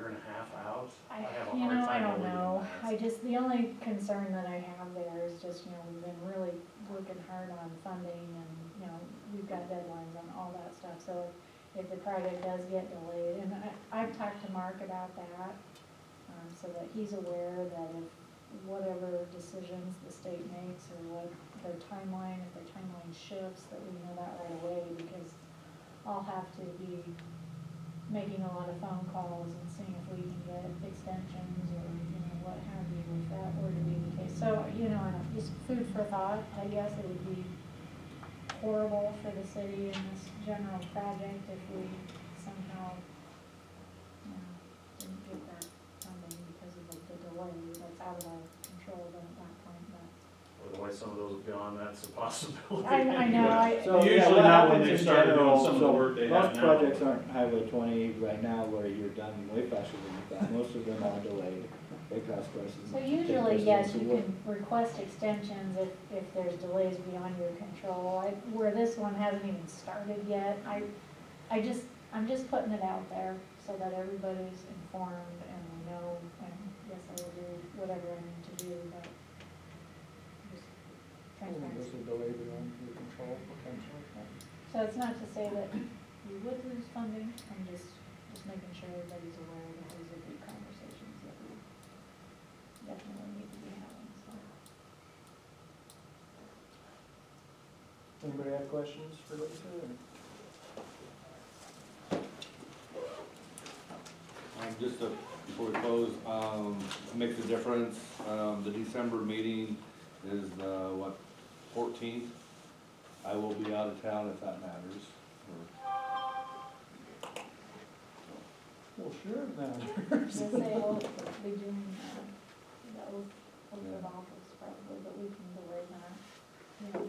and a half out? I have a hard time I don't believing know. that. The only concern that I have there is just, you know, we've been really working hard on funding and, you know, we've got deadlines on all that stuff. So if the project does get delayed, and I've talked to Mark about that, so that he's aware that if whatever decisions the state makes or what their timeline, if their timeline shifts, that we know that right away, because I'll have to be making a lot of phone calls and seeing if we can get extensions or, you know, what have you, if that were to be the case. So, you know, just food for thought, I guess it would be horrible for the city in this general project if we somehow, you know, didn't get that funding because of the delay. That's out of our control then at that point, but. Or the way some of those have gone, that's a possibility. I know, So, yeah, Usually what not when happens they in started doing general, some of the so work they have most now. projects aren't Highway 20 right now where you're done way faster than you thought. Most of them are delayed. They cost prices. So usually, yes, you can request extensions if there's delays beyond your control. Where this one hasn't even started yet, I'm just putting it out there so that everybody's informed and we know, and yes, I will do whatever I need to do, but just transparency. delay beyond your control potentially. So it's not to say that you would lose funding, I'm just making sure everybody's aware that these are big conversations that we definitely need to be having, so. Anybody have questions for Lisa? Just before we close, it makes a difference, the December meeting is the, 14th? I will be out of town if that matters. Well, sure, it matters. They say we'll be doing the oath of office probably, but we can delay that, you know.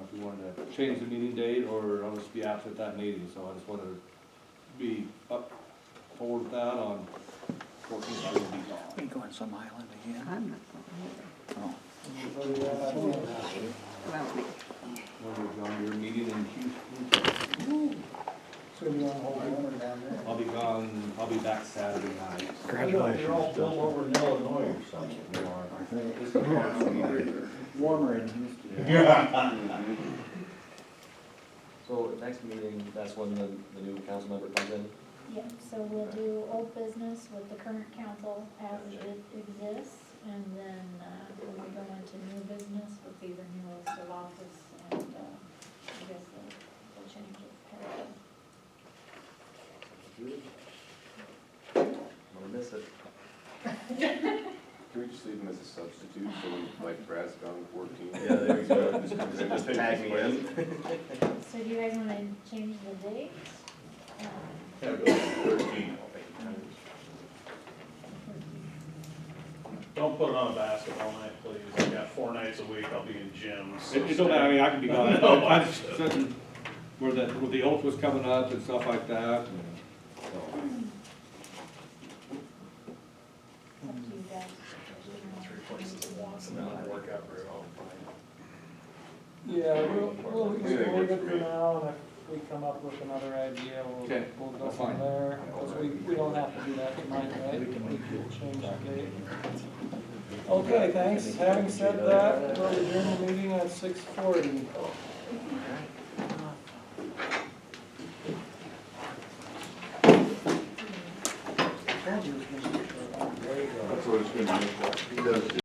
If you wanted to change the meeting date, or I'll just be absent that meeting, so I just wanted to be up forward with that on 14th, I will be gone. We going some island again? I'm not going When you're your meeting in Houston, So you want to hold one down there? I'll be gone, I'll be back Saturday night. Congratulations, Justin. over in Illinois or something. Warmer in Houston. So next meeting, that's when the new council member comes in? Yeah, so we'll do old business with the current council as it exists, and then, when we go into new business with the renewal of office and, I guess the change of paradigm. I'm gonna miss it. Can we just leave him as a substitute, so when, like, Brad's gone 14? Yeah, there you go. Just comes in, Just takes tag his me in. place. So do you guys wanna change the dates? Yeah, go to 13. Don't put it on a basketball night, please. I got 4 nights a week, I'll be in gyms. so It don't matter, I mean, I can be gone. No, I just sitting where the oath was coming up and stuff like that, and so. Up to you guys. 3 places at once, and that won't work out very well. Yeah, we'll leave it for now, and if we come up with another idea, Okay, we'll go that's from fine. there. Because we don't have to do that tonight, right? We can change the date. Okay, thanks. Having said that, we'll adjourn the meeting at 6:40. That's what it's gonna be.